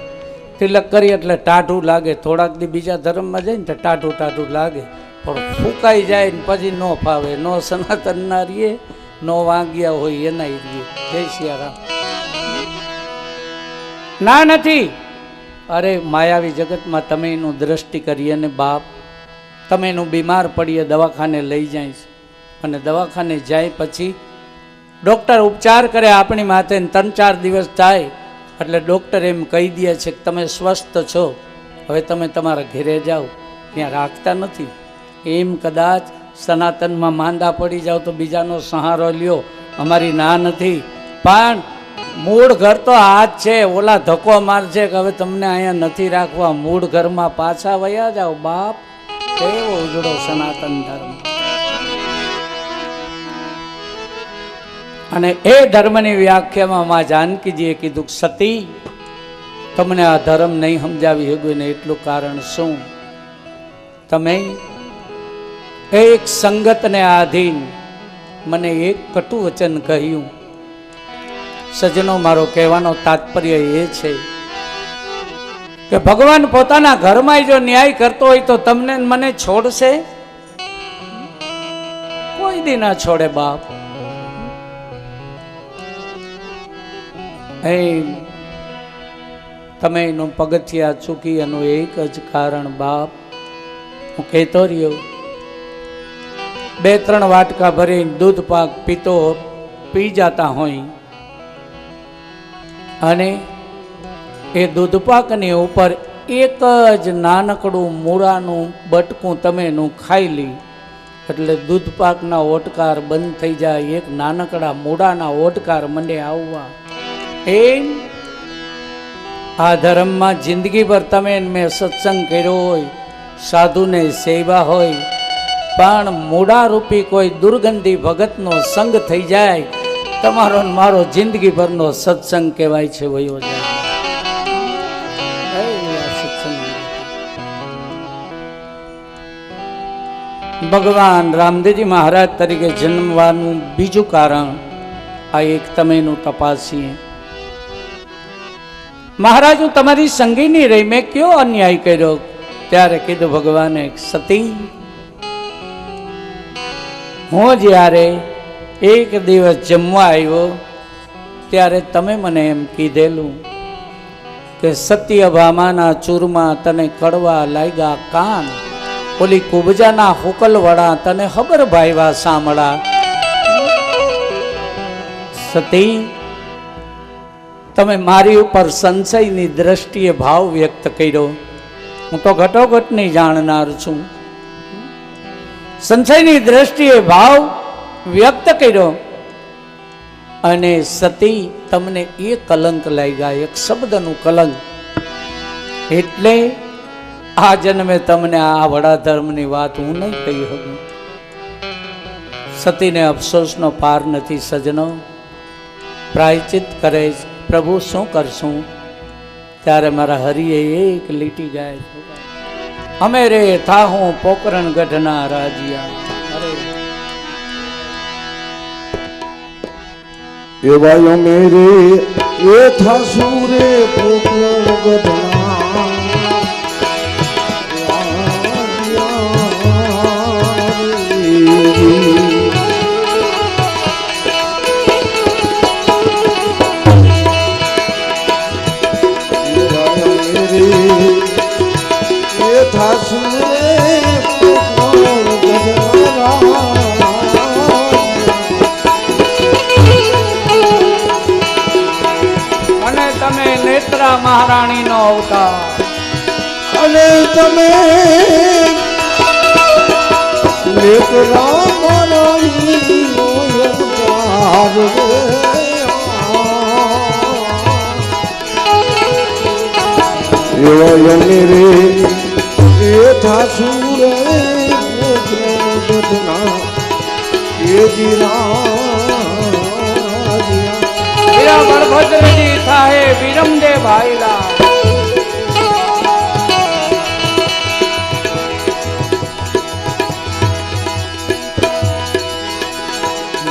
તિલક કરી એટલે ટાઢું લાગે. થોડાક દી બીજા ધર્મમાં જાય ને તો ટાઢું ટાઢું લાગે, પણ ફૂંકાઈ જાય ને પછી ન ફાવે. નો સનાતનના રીએ, નો વાગ્યા હોય એના રીએ. જય સિયારામ. ના નથી. અરે માયાવી જગતમાં તમે એનું દ્રષ્ટિ કરીએ ને બાપ, તમે એનું બીમાર પડીએ દવાખાને લઈ જાય છે, અને દવાખાને જાય પછી ડૉક્ટર ઉપચાર કરે આપણી માથે. 3-4 દિવસ થાય એટલે ડૉક્ટર એમ કહી દે છે કે તમે સ્વસ્થ છો, હવે તમે તમારા ઘરે જાઓ. ત્યાં રાખતા નથી. એમ કદાચ સનાતનમાં માંદા પડી જાઓ તો બીજાનો સહારો લ્યો, અમારી ના નથી. પણ મૂળ ઘર તો આ જ છે. ઓલા ધક્કો મારશે કે હવે તમને અહીંયા નથી રાખવા, મૂળ ઘરમાં પાછા વયા જાઓ બાપ. કેવો ઉજળો સનાતન ધર્મ. અને એ ધર્મની વ્યાખ્યામાં મા જાનકીજીએ કીધું, સતી તમને આ ધર્મ નહીં સમજાવી શકું ને એટલું કારણ શું? તમે એક સંગતને આધીન મને એક કટુ વચન કહ્યું. સજ્જનો, મારો કહેવાનો તાત્પર્ય એ છે કે ભગવાન પોતાના ઘરમાં જો ન્યાય કરતો હોય તો તમને મને છોડશે? કોઈ દી ના છોડે બાપ. તમે એનું પગથિયા ચૂકી એનું એક જ કારણ બાપ. હું કહેતો રહ્યો, 2-3 વાટકા ભરીને દૂધ પાક પીતો પી જતા હોય અને એ દૂધ પાકની ઉપર એક જ નાનકડું મૂળાનું બટકું તમે એનું ખાઈ લી એટલે દૂધ પાકના ઓટકાર બંધ થઈ જાય. એક નાનકડા મૂળાના ઓટકાર મને આવવા. એમ આ ધર્મમાં જિંદગીભર તમે મેં સત્સંગ કર્યો હોય, સાધુને સેવા હોય, પણ મૂળારૂપી કોઈ દુર્ગંધી ભગતનો સંગ થઈ જાય, તમારો મારો જિંદગીભરનો સત્સંગ કહેવાય છે વયો જાય. ભગવાન રામદેવજી મહારાજ તરીકે જન્મવાનું બીજું કારણ આ એક તમે એનું તપાસીએ. મહારાજ, હું તમારી સંગી નહીં રહી, મેં કયો અન્યાય કર્યો? ત્યારે કીધું ભગવાને, સતી હું જ્યારે એક દિવસ જમવા આવ્યો ત્યારે તમે મને એમ કીધેલું કે સત્યભામાના ચૂરમાં તને કડવા લાગ્યા કાન, ઓલી કુબજાના હુકલવડા તને ખબર ભાઈવા સાંભળા. સતી, તમે મારી ઉપર સંશયની દ્રષ્ટિએ ભાવ વ્યક્ત કર્યો. હું તો ઘટોઘટની જાણનાર છું. સંશયની દ્રષ્ટિએ ભાવ વ્યક્ત કર્યો અને સતી તમને એ કલંક લાગ્યા, એક શબ્દનું કલંક. એટલે આ જન્મે તમને આ વડા ધર્મની વાત હું નહીં કહી શકું. સતીને અફસોસનો પાર નથી. સજનો, પ્રાયચિત કરે પ્રભુ શું કરશું? ત્યારે મારા હરિએ એક લીટી ગાય, અમે રે થા હું પોકરણ ગઢના રાજિયા. અરે એવા અમે રે એ થાસુ રે પોકરણ ગઢના તમે લેત રામ રાણીનો અવતાર એવા યને રે એ થાસુર રે ગોત્રના એ વીરા બળભદ્રજી થાહે વિરમદે ભાઈલા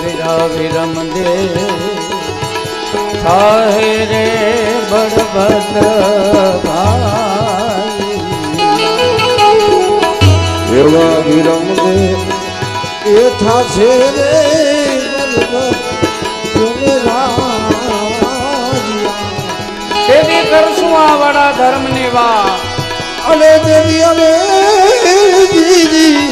વીરા વિરમદે થાહે રે બળભદ્ર ભાઈ એવા વિરમદે એ થાશે રે તેથી કરશું આ વડા ધર્મ ની વાત અને દેવી અમે દીદી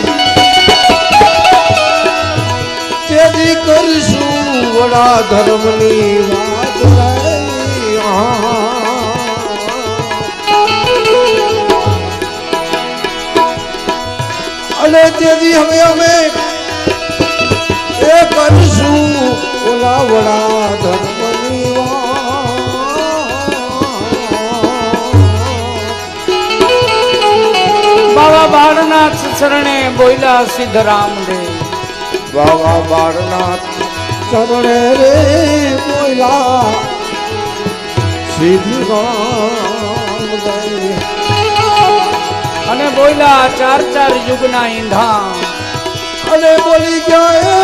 તેથી કરીશું વડા ધર્મની વાત અને તેથી હવે અમે એ કરીશું ઓલા વડા ધર્મની બાબા બાળનાથ શરણે બોલ્યા સિદ્ધરામ દેવ બાબા બાળનાથ ચરણે રે બોલ્યા સિદ્ધરામ દેવ અને બોલ્યા ચાર ચાર યુગના ઈંધા અને બોલી ગયા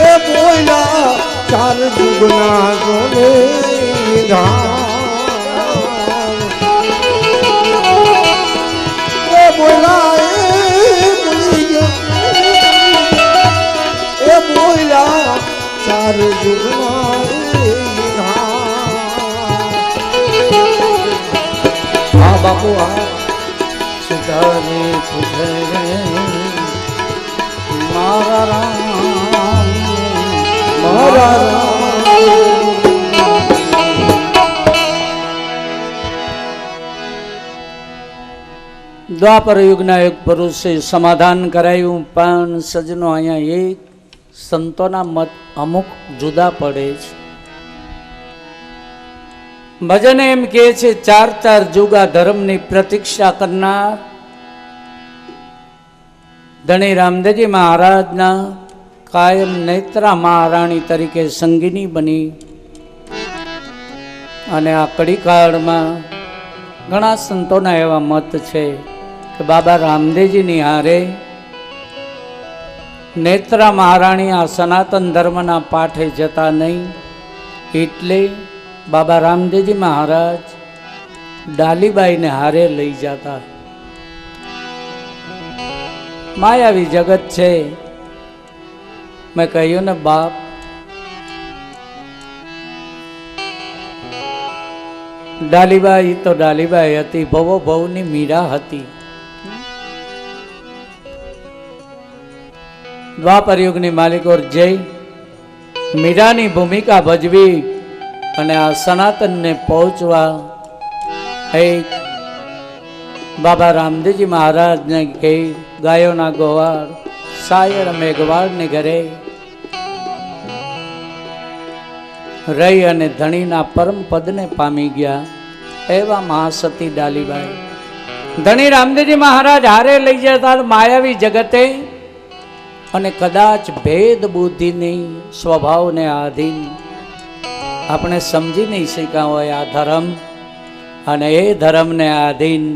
એ બોલ્યા ચાર યુગના જોને એ બોલ્યા ચાર યુગના બાપુ સુધારે પૂછે મારા રામ મારા રામ દ્વાપર યુગના એક પુરુષે સમાધાન કરાયું પણ સજનો અહીંયા એક સંતોના મત અમુક જુદા પડે છે. ભજન એમ કહે છે ચાર ચાર જુગા ધર્મની પ્રતીક્ષા કરનાર ધણી રામદેવજી મહારાજના કાયમ નેત્રા મહારાણી તરીકે સંગીની બની અને આ કડીકાળમાં ઘણા સંતોના એવા મત છે કે બાબા રામદેવજીની હારે નેત્રા મહારાણી આ સનાતન ધર્મના પાઠે જતા નહીં, એટલે બાબા રામદેવજી મહારાજ ડાલીબાઈને હારે લઈ જતા. માયાવી જગત છે. મેં કહ્યું ને બાપ, ડાલીબાઈ તો ડાલીબાઈ હતી, ભવો ભવની મીરા હતી. દ્વાપર યુગની માલિકો જય મીરાની ભૂમિકા ભજવી અને આ સનાતનને પહોંચવા એક બાબા રામદેવજી મહારાજને કહે ગાયોના ગોવાળ સાયર મેઘવાળને ઘરે રહી અને ધણીના પરમ પદને પામી ગયા એવા મહાસતી ડાલીબાઈ. ધણી રામદેવજી મહારાજ હારે લઈ જતા માયાવી જગતે અને કદાચ ભેદ બુદ્ધિની સ્વભાવને આધીન આપણે સમજી નહીં શક્યા હોય આ ધર્મ, અને એ ધર્મને આધીન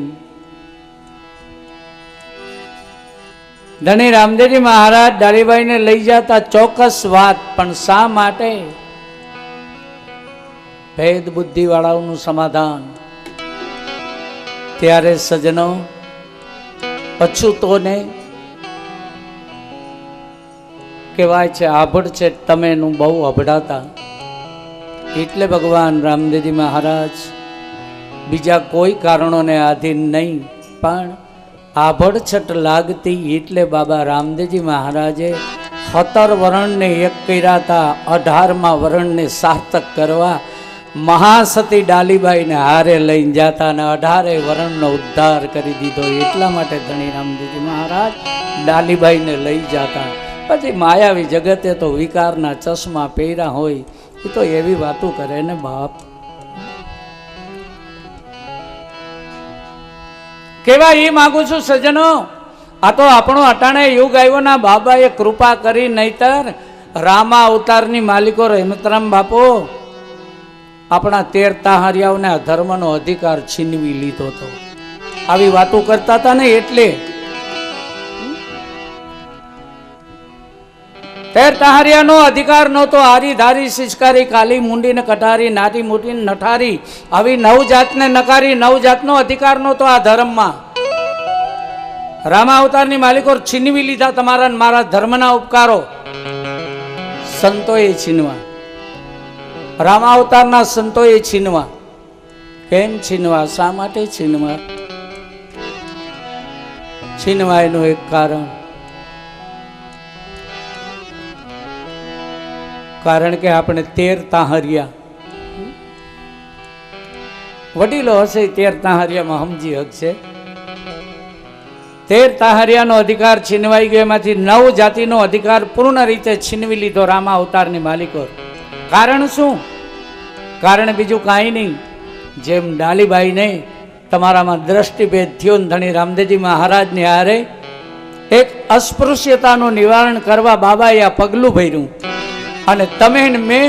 ધણી રામદેવજી મહારાજ ડાલીબાઈને લઈ જતા ચોક્કસ વાત, પણ શા માટે? ભેદ બુદ્ધિ વાળાઓનું સમાધાન. ત્યારે સજનો અછૂતોને કહેવાય છે આભડ છે તમેનું બહુ અભડાતા, એટલે ભગવાન રામદેવજી મહારાજ બીજા કોઈ કારણોને આધીન નહીં, પણ આભડછટ લાગતી એટલે બાબા રામદેવજી મહારાજે 17 વરણને એક કર્યા હતા, 18મા વરણને સાર્થક કરવા મહાસતી ડાલીબાઈને હારે લઈને જાતા અને 18 વર્ણનો ઉદ્ધાર કરી દીધો. એટલા માટે ધણી રામદેવજી મહારાજ ડાલીબાઈને લઈ જાતા. પછી માયાવી જગતે તો વિકારના ચશ્મા પહેર્યા હોય એ તો એવી વાતો કરે ને બાપ. કેવા એ માગું છું સજ્જનો, આ તો આપણો અટાણે યુગ આવ્યો ના બાબાએ કૃપા કરી, નહીતર રામા અવતારની માલિકો રહેમતરામ બાપો આપણા 13 તાહરિયાઓને આ ધર્મનો અધિકાર છીનવી લીધો હતો. આવી વાતો કરતા હતા ને એટલે 13 તાહરિયાનો અધિકાર નહોતો. હારી ધારી શિષ્કારી કાલી મુંડી ને કટારી નારી મોટી નઠારી આવી 9 જાતને નકારી 9 જાતનો અધિકાર નહોતો આ ધર્મમાં. રામા અવતારની માલિકો છીનવી લીધા તમારા મારા ધર્મના ઉપકારો. સંતોએ છીનવા, રામા અવતારના સંતોએ છીનવા. કેમ છીનવા? શા માટે છીનવા? છીનવા એનું એક કારણ કે આપણે 13 તાહરિયા વડીલો હશે 13 તાહરિયામાં સમજી શકશે. 13 તાહરિયાનો અધિકાર છીનવાઈ ગયો. એમાંથી 9 જાતિનો અધિકાર પૂર્ણ રીતે છીનવી લીધો રામા અવતારની માલિકો. કારણ શું? કારણ બીજું કાંઈ નહીં. જેમ ડાલીબાઈને તમારામાં દ્રષ્ટિભેદ થયો, ધણી રામદેવજી મહારાજને હારે એક અસ્પૃશ્યતાનું નિવારણ કરવા બાબાએ આ પગલું ભર્યું અને તમે મેં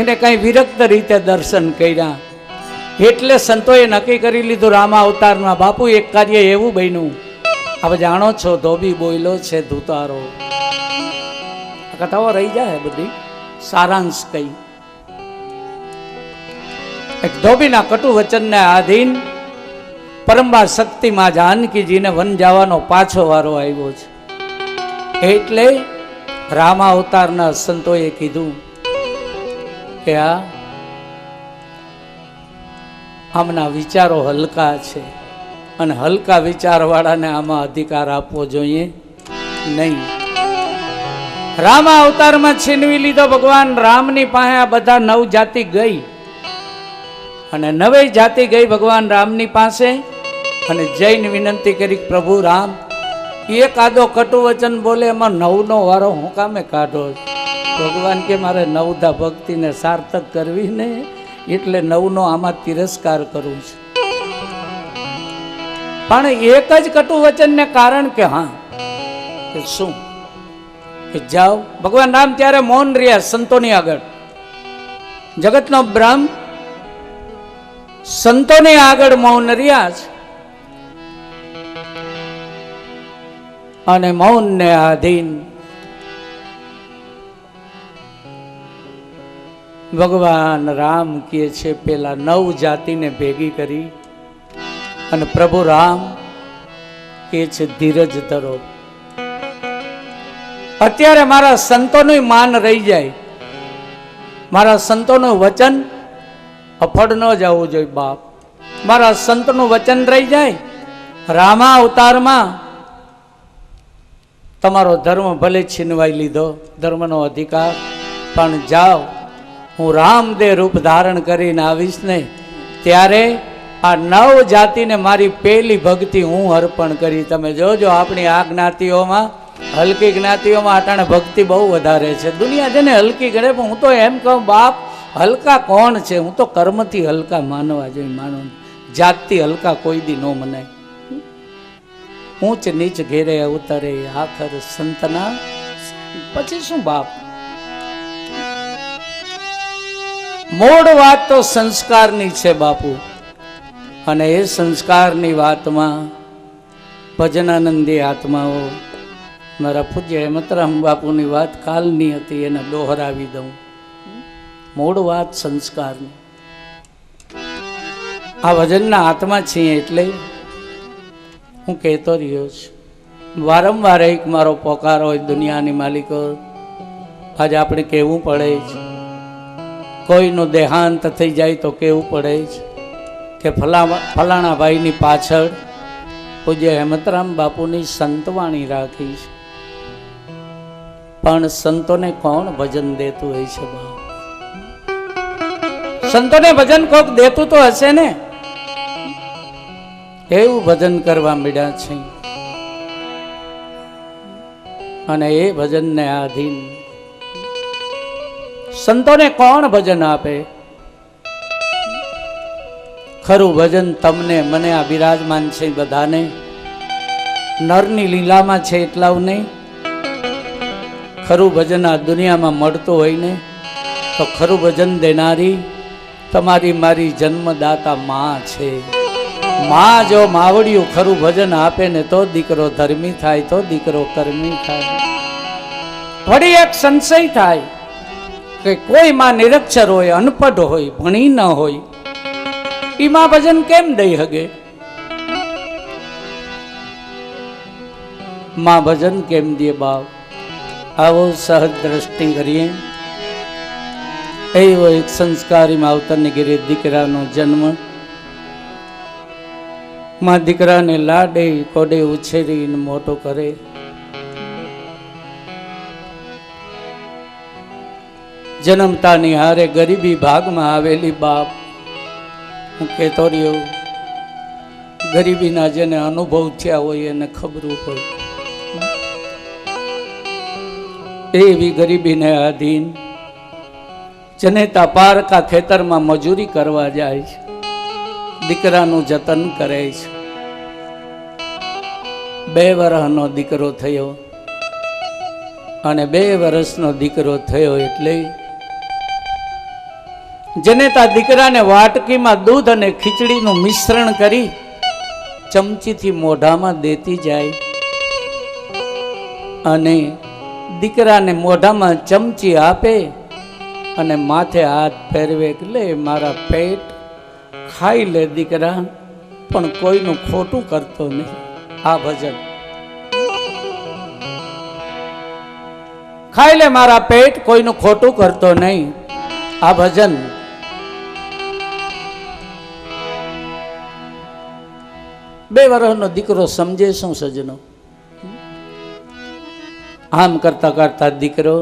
એને કઈ વિરક્ત રીતે દર્શન કર્યા. એટલે સંતોએ નક્કી કરી લીધું રામા અવતારમાં બાપુ એક કાર્ય એવું બન્યું. હવે જાણો છો ધોબી બોયલો છે ધુતારો. આ કથાઓ રહી જાય બધી. સારાંશ કઈ, એક ધોબીના કટુ વચનને આધીન પરમબા શક્તિમાં જાનકીજીને વન જવાનો પાછો વારો આવ્યો છે. એટલે રામા અવતારના સંતોએ કીધું કે આમના વિચારો હલકા છે અને હલકા વિચારવાળાને આમાં અધિકાર આપવો જોઈએ નહીં. રામા અવતારમાં છીનવી લીધો. ભગવાન રામની પાસે આ બધા 9 જાતિ ગઈ અને 9 જાતિ ગઈ ભગવાન રામની પાસે અને જઈને વિનંતી કરી, પ્રભુ રામ એક આદો કટુ વચન બોલે એમાં 9નો વારો હું કામે કાઢો? ભગવાન કે મારે 9 ભક્તિને સાર્થક કરવી ને એટલે 9નો આમાં તિરસ્કાર કરવું છે. પણ એક જ કટુ વચનને કારણ કે હા કે શું કે જાઓ. ભગવાન રામ ત્યારે મૌન રહ્યા સંતોની આગળ. જગતનો બ્રહ્મ સંતોની આગળ મૌન રહ્યા છે અને મૌનને આધીન ભગવાન રામ કહે છે પેલા 9 જાતિને ભેગી કરી અને પ્રભુ રામ કહે છે ધીરજ ધરો. અત્યારે મારા સંતોનું માન રહી જાય, મારા સંતોનું વચન અફળ ન જવું જોઈએ બાપ. મારા સંતનું વચન રહી જાય. રામા અવતારમાં તમારો ધર્મ ભલે છીનવાઈ લીધો, ધર્મનો અધિકાર, પણ જાઓ હું રામદેવ રૂપ ધારણ કરીને આવીશ ને ત્યારે આ 9 જાતિને મારી પહેલી ભક્તિ હું અર્પણ કરી. તમે જોજો આપણી આ જ્ઞાતિઓમાં, હલકી જ્ઞાતિઓમાં અટાણે ભક્તિ બહુ વધારે છે. દુનિયા જેને હલકી ગણે, પણ હું તો એમ કહું બાપ હલકા કોણ છે? હું તો કર્મથી હલકા માનવા જોઈએ. માનો જાતથી હલકા કોઈ દી ન મનાય. ઊંચ નીચ ઘેરે ઉતરે આખર સંતના, પછી શું બાપ? મૂળ વાત તો સંસ્કારની છે બાપુ. અને એ સંસ્કારની વાતમાં ભજનાનંદી આત્માઓ, મારા પૂજ્ય હેમતરામ બાપુની વાત કાલની હતી એને દોહરાવી દઉં. મૂળ વાત સંસ્કારની. આ ભજનના આત્મા છીએ એટલે હું કહેતો રહ્યો છું. વારંવાર એક મારો પોકાર હોય, દુનિયાની માલિકો આજે આપણે કહેવું પડે છે. કોઈનું દેહાંત થઈ જાય તો કહેવું પડે છે કે ફલાણા ભાઈની પાછળ પૂજ્ય હેમતરામ બાપુની સંતવાણી રાખી છે. પણ સંતોને કોણ ભજન દેતું હોય છે બાપ? સંતોને ભજન કોક દેતું તો હશે ને, એવું ભજન કરવા મળ્યા છે. અને એ ભજનને આધીન સંતોને કોણ ભજન આપે? ખરું ભજન તમને મને આ બિરાજમાન છે બધાને, નરની લીલામાં છે એટલાવું નહીં. ખરું ભજન આ દુનિયામાં મળતું હોય ને તો ખરું ભજન દેનારી તમારી મારી જન્મદાતા માં છે. માં જો માવડિયું ખરું ભજન આપે ને તો દીકરો ધર્મી થાય, તો દીકરો કર્મી થાય. વળી એક સંશય થાય કે કોઈ માં નિરક્ષર હોય, અનપઢ હોય, ભણી ન હોય, ઈ માં ભજન કેમ દઈ હગે? માં ભજન કેમ દે બાપ? આવો સહજ દ્રષ્ટિ કરીએ. એવો એક સંસ્કારી માવતરને ઘેરે દીકરાનો જન્મ. માં દીકરાને લાડે કોડે ઉછેરીને મોટો કરે. જન્મતાની હારે ગરીબી ભાગમાં આવેલી બાપ. હું કહેતો રહ્યો, ગરીબીના જેને અનુભવ થયા હોય એને ખબર હોય. એવી ગરીબીને આધીન જનેતા પારકા ખેતરમાં મજૂરી કરવા જાય છે, દીકરાનું જતન કરે છે. 2 વર્ષનો દીકરો થયો અને 2 વર્ષનો દીકરો થયો એટલે જનેતા દીકરાને વાટકીમાં દૂધ અને ખીચડીનું મિશ્રણ કરી ચમચીથી મોઢામાં દેતી જાય અને દીકરાને મોઢામાં ચમચી આપે અને માથે હાથ ફેરવે કે લે મારા પેટ, ખાઈ લે દીકરા, પણ કોઈનું ખોટું કરતો નહીં. આ ભજન ખાઈ લે મારા પેટ, કોઈનું ખોટું કરતો નહીં. આ ભજન બે વર્ષનો દીકરો સમજે શું સજનો? આમ કરતા કરતા દીકરો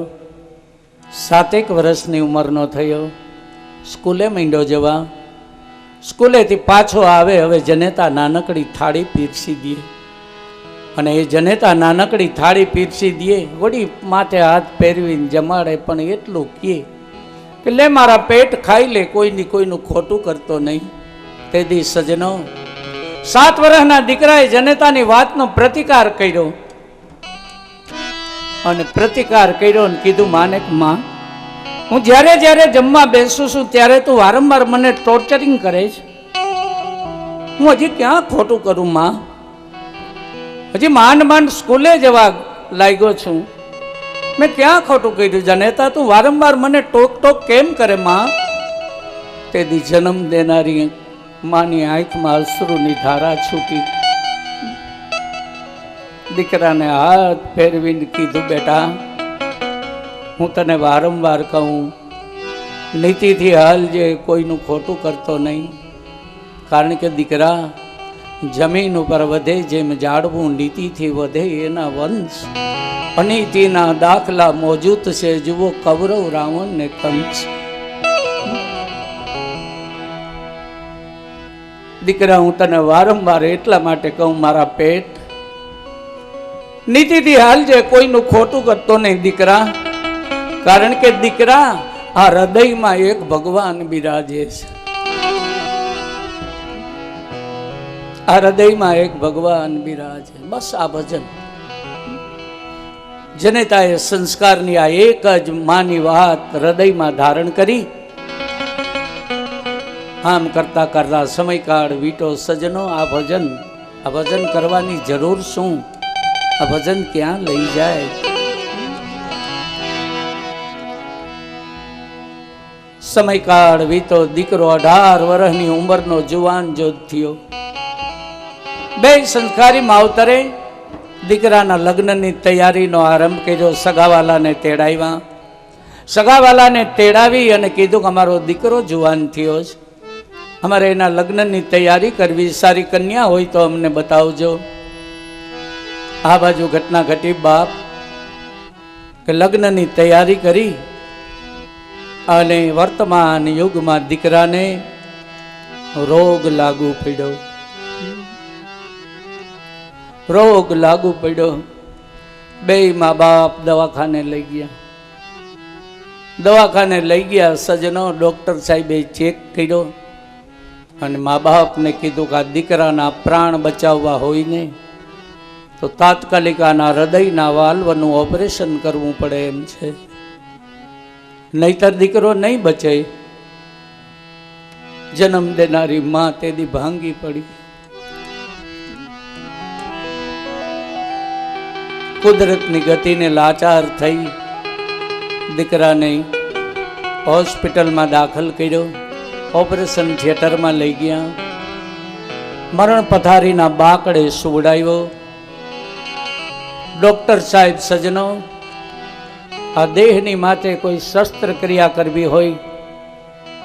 7 વર્ષની ઉંમરનો થયો. સ્કૂલે માંડ્યો જવા. સ્કૂલેથી પાછો આવે. હવે જનેતા નાનકડી થાળી પીરસી દે અને એ જનેતા નાનકડી થાળી પીરસી દે, વળી માથે હાથ પહેરવીને જમાડે, પણ એટલું કહે કે લે મારા પેટ, ખાઈ લે, કોઈનું ખોટું કરતો નહીં. તેથી સજનો 7 વર્ષના દીકરાએ જનેતાની વાતનો પ્રતિકાર કર્યો અને પ્રતિકાર કર્યો અને કીધું માને કે માં, હું જ્યારે જ્યારે જમવા બેસું છું ત્યારે તું વારંવાર મને ટોર્ચરિંગ કરે છે. હું હજી ક્યાં ખોટું કરું માં? હજી માંડ માંડ સ્કૂલે જવા લાગ્યો છું. મેં ક્યાં ખોટું કર્યું? જનેતા તું વારંવાર મને ટોક ટોક કેમ કરે માં? તેથી જન્મ દેનારી માની આંખમાં અશ્રુની ધારા છૂટી. દીકરાને હાથ ફેરવીને કીધું, બેટા હું તને વારંવાર કહું, નીતિથી હાલજે, કોઈનું ખોટું કરતો નહીં. કારણ કે દીકરા, જમીન ઉપર વધે જેમ ઝાડવું નીતિથી વધે એના વંશ. અનીતિના દાખલા મોજૂદ છે, જુઓ કૌરવ, રાવણ ને કંસ. દીકરા હું તને વારંવાર એટલા માટે કહું, મારા પેટ, નીતિથી હાલજે, કોઈનું ખોટું કરતો નહીં દીકરા. કારણ કે દીકરા, આ હૃદયમાં એક ભગવાન બિરાજે છે. આ હૃદયમાં એક ભગવાન બિરાજે. બસ આ ભજન જનેતાએ સંસ્કારની આ એક જ માની વાત હૃદયમાં ધારણ કરી. આમ કરતા કરતા સમયકાળ વીટો. સજનો, આ ભજન કરવાની જરૂર શું? આ ભજન ક્યાં લઈ જાય? સમયકાળ વીતો. દીકરો 18 વર્ષની ઉંમરનો જુવાન જોધ થયો. 2 સંસ્કારી માવતરે દીકરાના લગ્નની તૈયારીનો આરંભ કર્યો. સગાવાલાને તેડાવ્યા. સગાવાલાને તેડાવી અને કીધું કે અમારો દીકરો જુવાન થયો છે, અમારે એના લગ્નની તૈયારી કરવી, સારી કન્યા હોય તો અમને બતાવજો. આ બાજુ ઘટના ઘટી બાપ કે લગ્નની તૈયારી કરી અને વર્તમાન યુગમાં દીકરાને રોગ લાગુ પડ્યો. રોગ લાગુ પડ્યો. બે મા બાપ દવાખાને લઈ ગયા. દવાખાને લઈ ગયા સજ્જનો. ડૉક્ટર સાહેબે ચેક કર્યો અને મા બાપને કીધું કે આ દીકરાના પ્રાણ બચાવવા હોય ને તો તાત્કાલિક આના હૃદયના વાલ્વનું ઓપરેશન કરવું પડે એમ છે, નહીતર દીકરો નહીં બચે. જન્મ દેનારી માં તેદી ભાંગી પડી. કુદરતની ગતિને લાચાર થઈ દીકરાને હોસ્પિટલમાં દાખલ કર્યો. ઓપરેશન થિયેટરમાં લઈ ગયા. મરણ પથારીના બાકડે સુવડાવ્યો. ડૉક્ટર સાહેબ સજ્જનો, આ દેહની માથે કોઈ શસ્ત્રક્રિયા કરવી હોય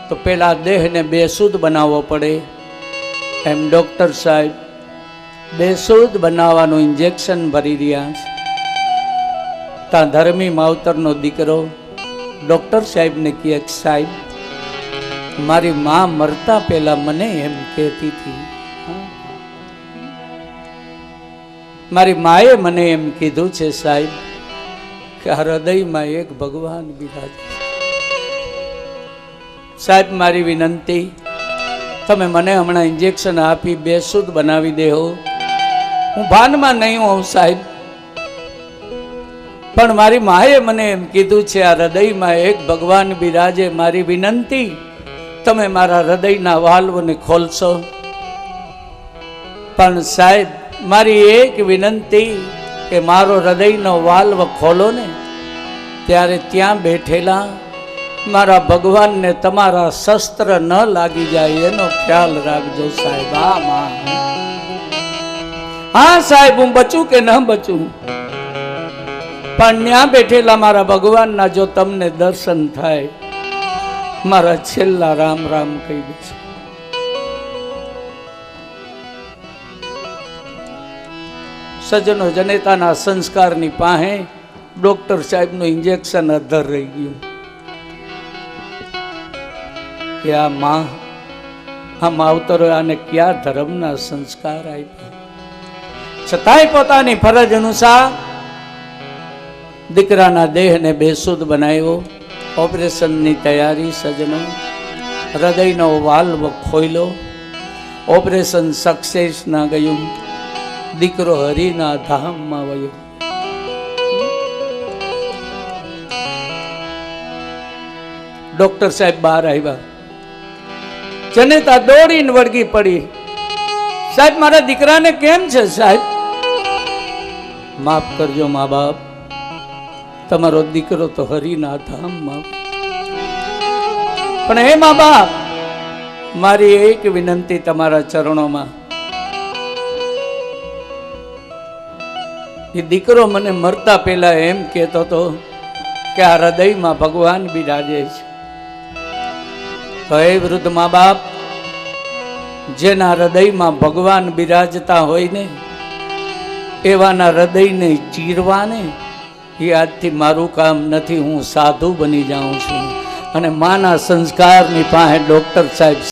તો પેલા દેહને બેસુધ બનાવવો પડે. એમ ડૉક્ટર સાહેબ બેસુધ બનાવવાનું ઇન્જેક્શન ભરી રહ્યા છે. ત્યાં ધર્મી માવતરનો દીકરો ડૉક્ટર સાહેબને કહે, સાહેબ મારી મા મરતા પહેલા મને એમ કહેતી હતી, મારી માએ મને એમ કીધું છે સાહેબ કે હૃદયમાં એક ભગવાન બિરાજે. સાહેબ મારી વિનંતી, તમે મને હમણાં ઇન્જેક્શન આપી બેસુધ બનાવી દેહો. હું ભાનમાં નહીં હોઉં સાહેબ, પણ મારી માએ મને એમ કીધું છે આ હૃદયમાં એક ભગવાન બિરાજે. મારી વિનંતી, તમે મારા હૃદયના વાલ્વને ખોલશો. પણ સાહેબ મારી એક વિનંતી કે મારો હૃદયનો વાલ્વ ખોલો ને ત્યારે ત્યાં બેઠેલા મારા ભગવાનને તમારા શસ્ત્ર ન લાગી જાય એનો ખ્યાલ રાખજો સાહેબ. હા સાહેબ, હું બચું કે ન બચું, પણ ત્યાં બેઠેલા મારા ભગવાનના જો તમને દર્શન થાય, મારા છેલ્લા રામ રામ કહી દેશે. સજ્જનો, જનેતાના સંસ્કારની પાસે ડૉક્ટર સાહેબનું ઇન્જેક્શન અધર રહી ગયું કે આ માં, આ માવતરો આને ક્યાં ધર્મના સંસ્કાર આપ્યા. છતાંય પોતાની ફરજ અનુસાર દીકરાના દેહને બેસુધ બનાવ્યો. ઓપરેશનની તૈયારી સજ્જનો. હૃદયનો વાલ્વ ખોલ્યો. ઓપરેશન સક્સેસ ના ગયું. દીકરો હરિના ધામમાં વયો. ડૉક્ટર સાહેબ બહાર આવ્યા. જનેતા દોડીને વળગી પડી. સાહેબ મારા દીકરાને કેમ છે સાહેબ? માફ કરજો મા બાપ, તમારો દીકરો તો હરિના ધામમાં. પણ હે મા બાપ, મારી એક વિનંતી તમારા ચરણોમાં. એ દીકરો મને મરતા પહેલા એમ કહેતો હતો કે આ હૃદયમાં ભગવાન બિરાજે છે. તો હે વૃદ્ધ મા બાપ, જેના હૃદયમાં ભગવાન બિરાજતા હોય ને એવાના હૃદયને ચીરવાને એ આજથી મારું કામ નથી. હું સાધુ બની જાઉં છું અને માના સંસ્કારની પાસે ડૉક્ટર સાહેબ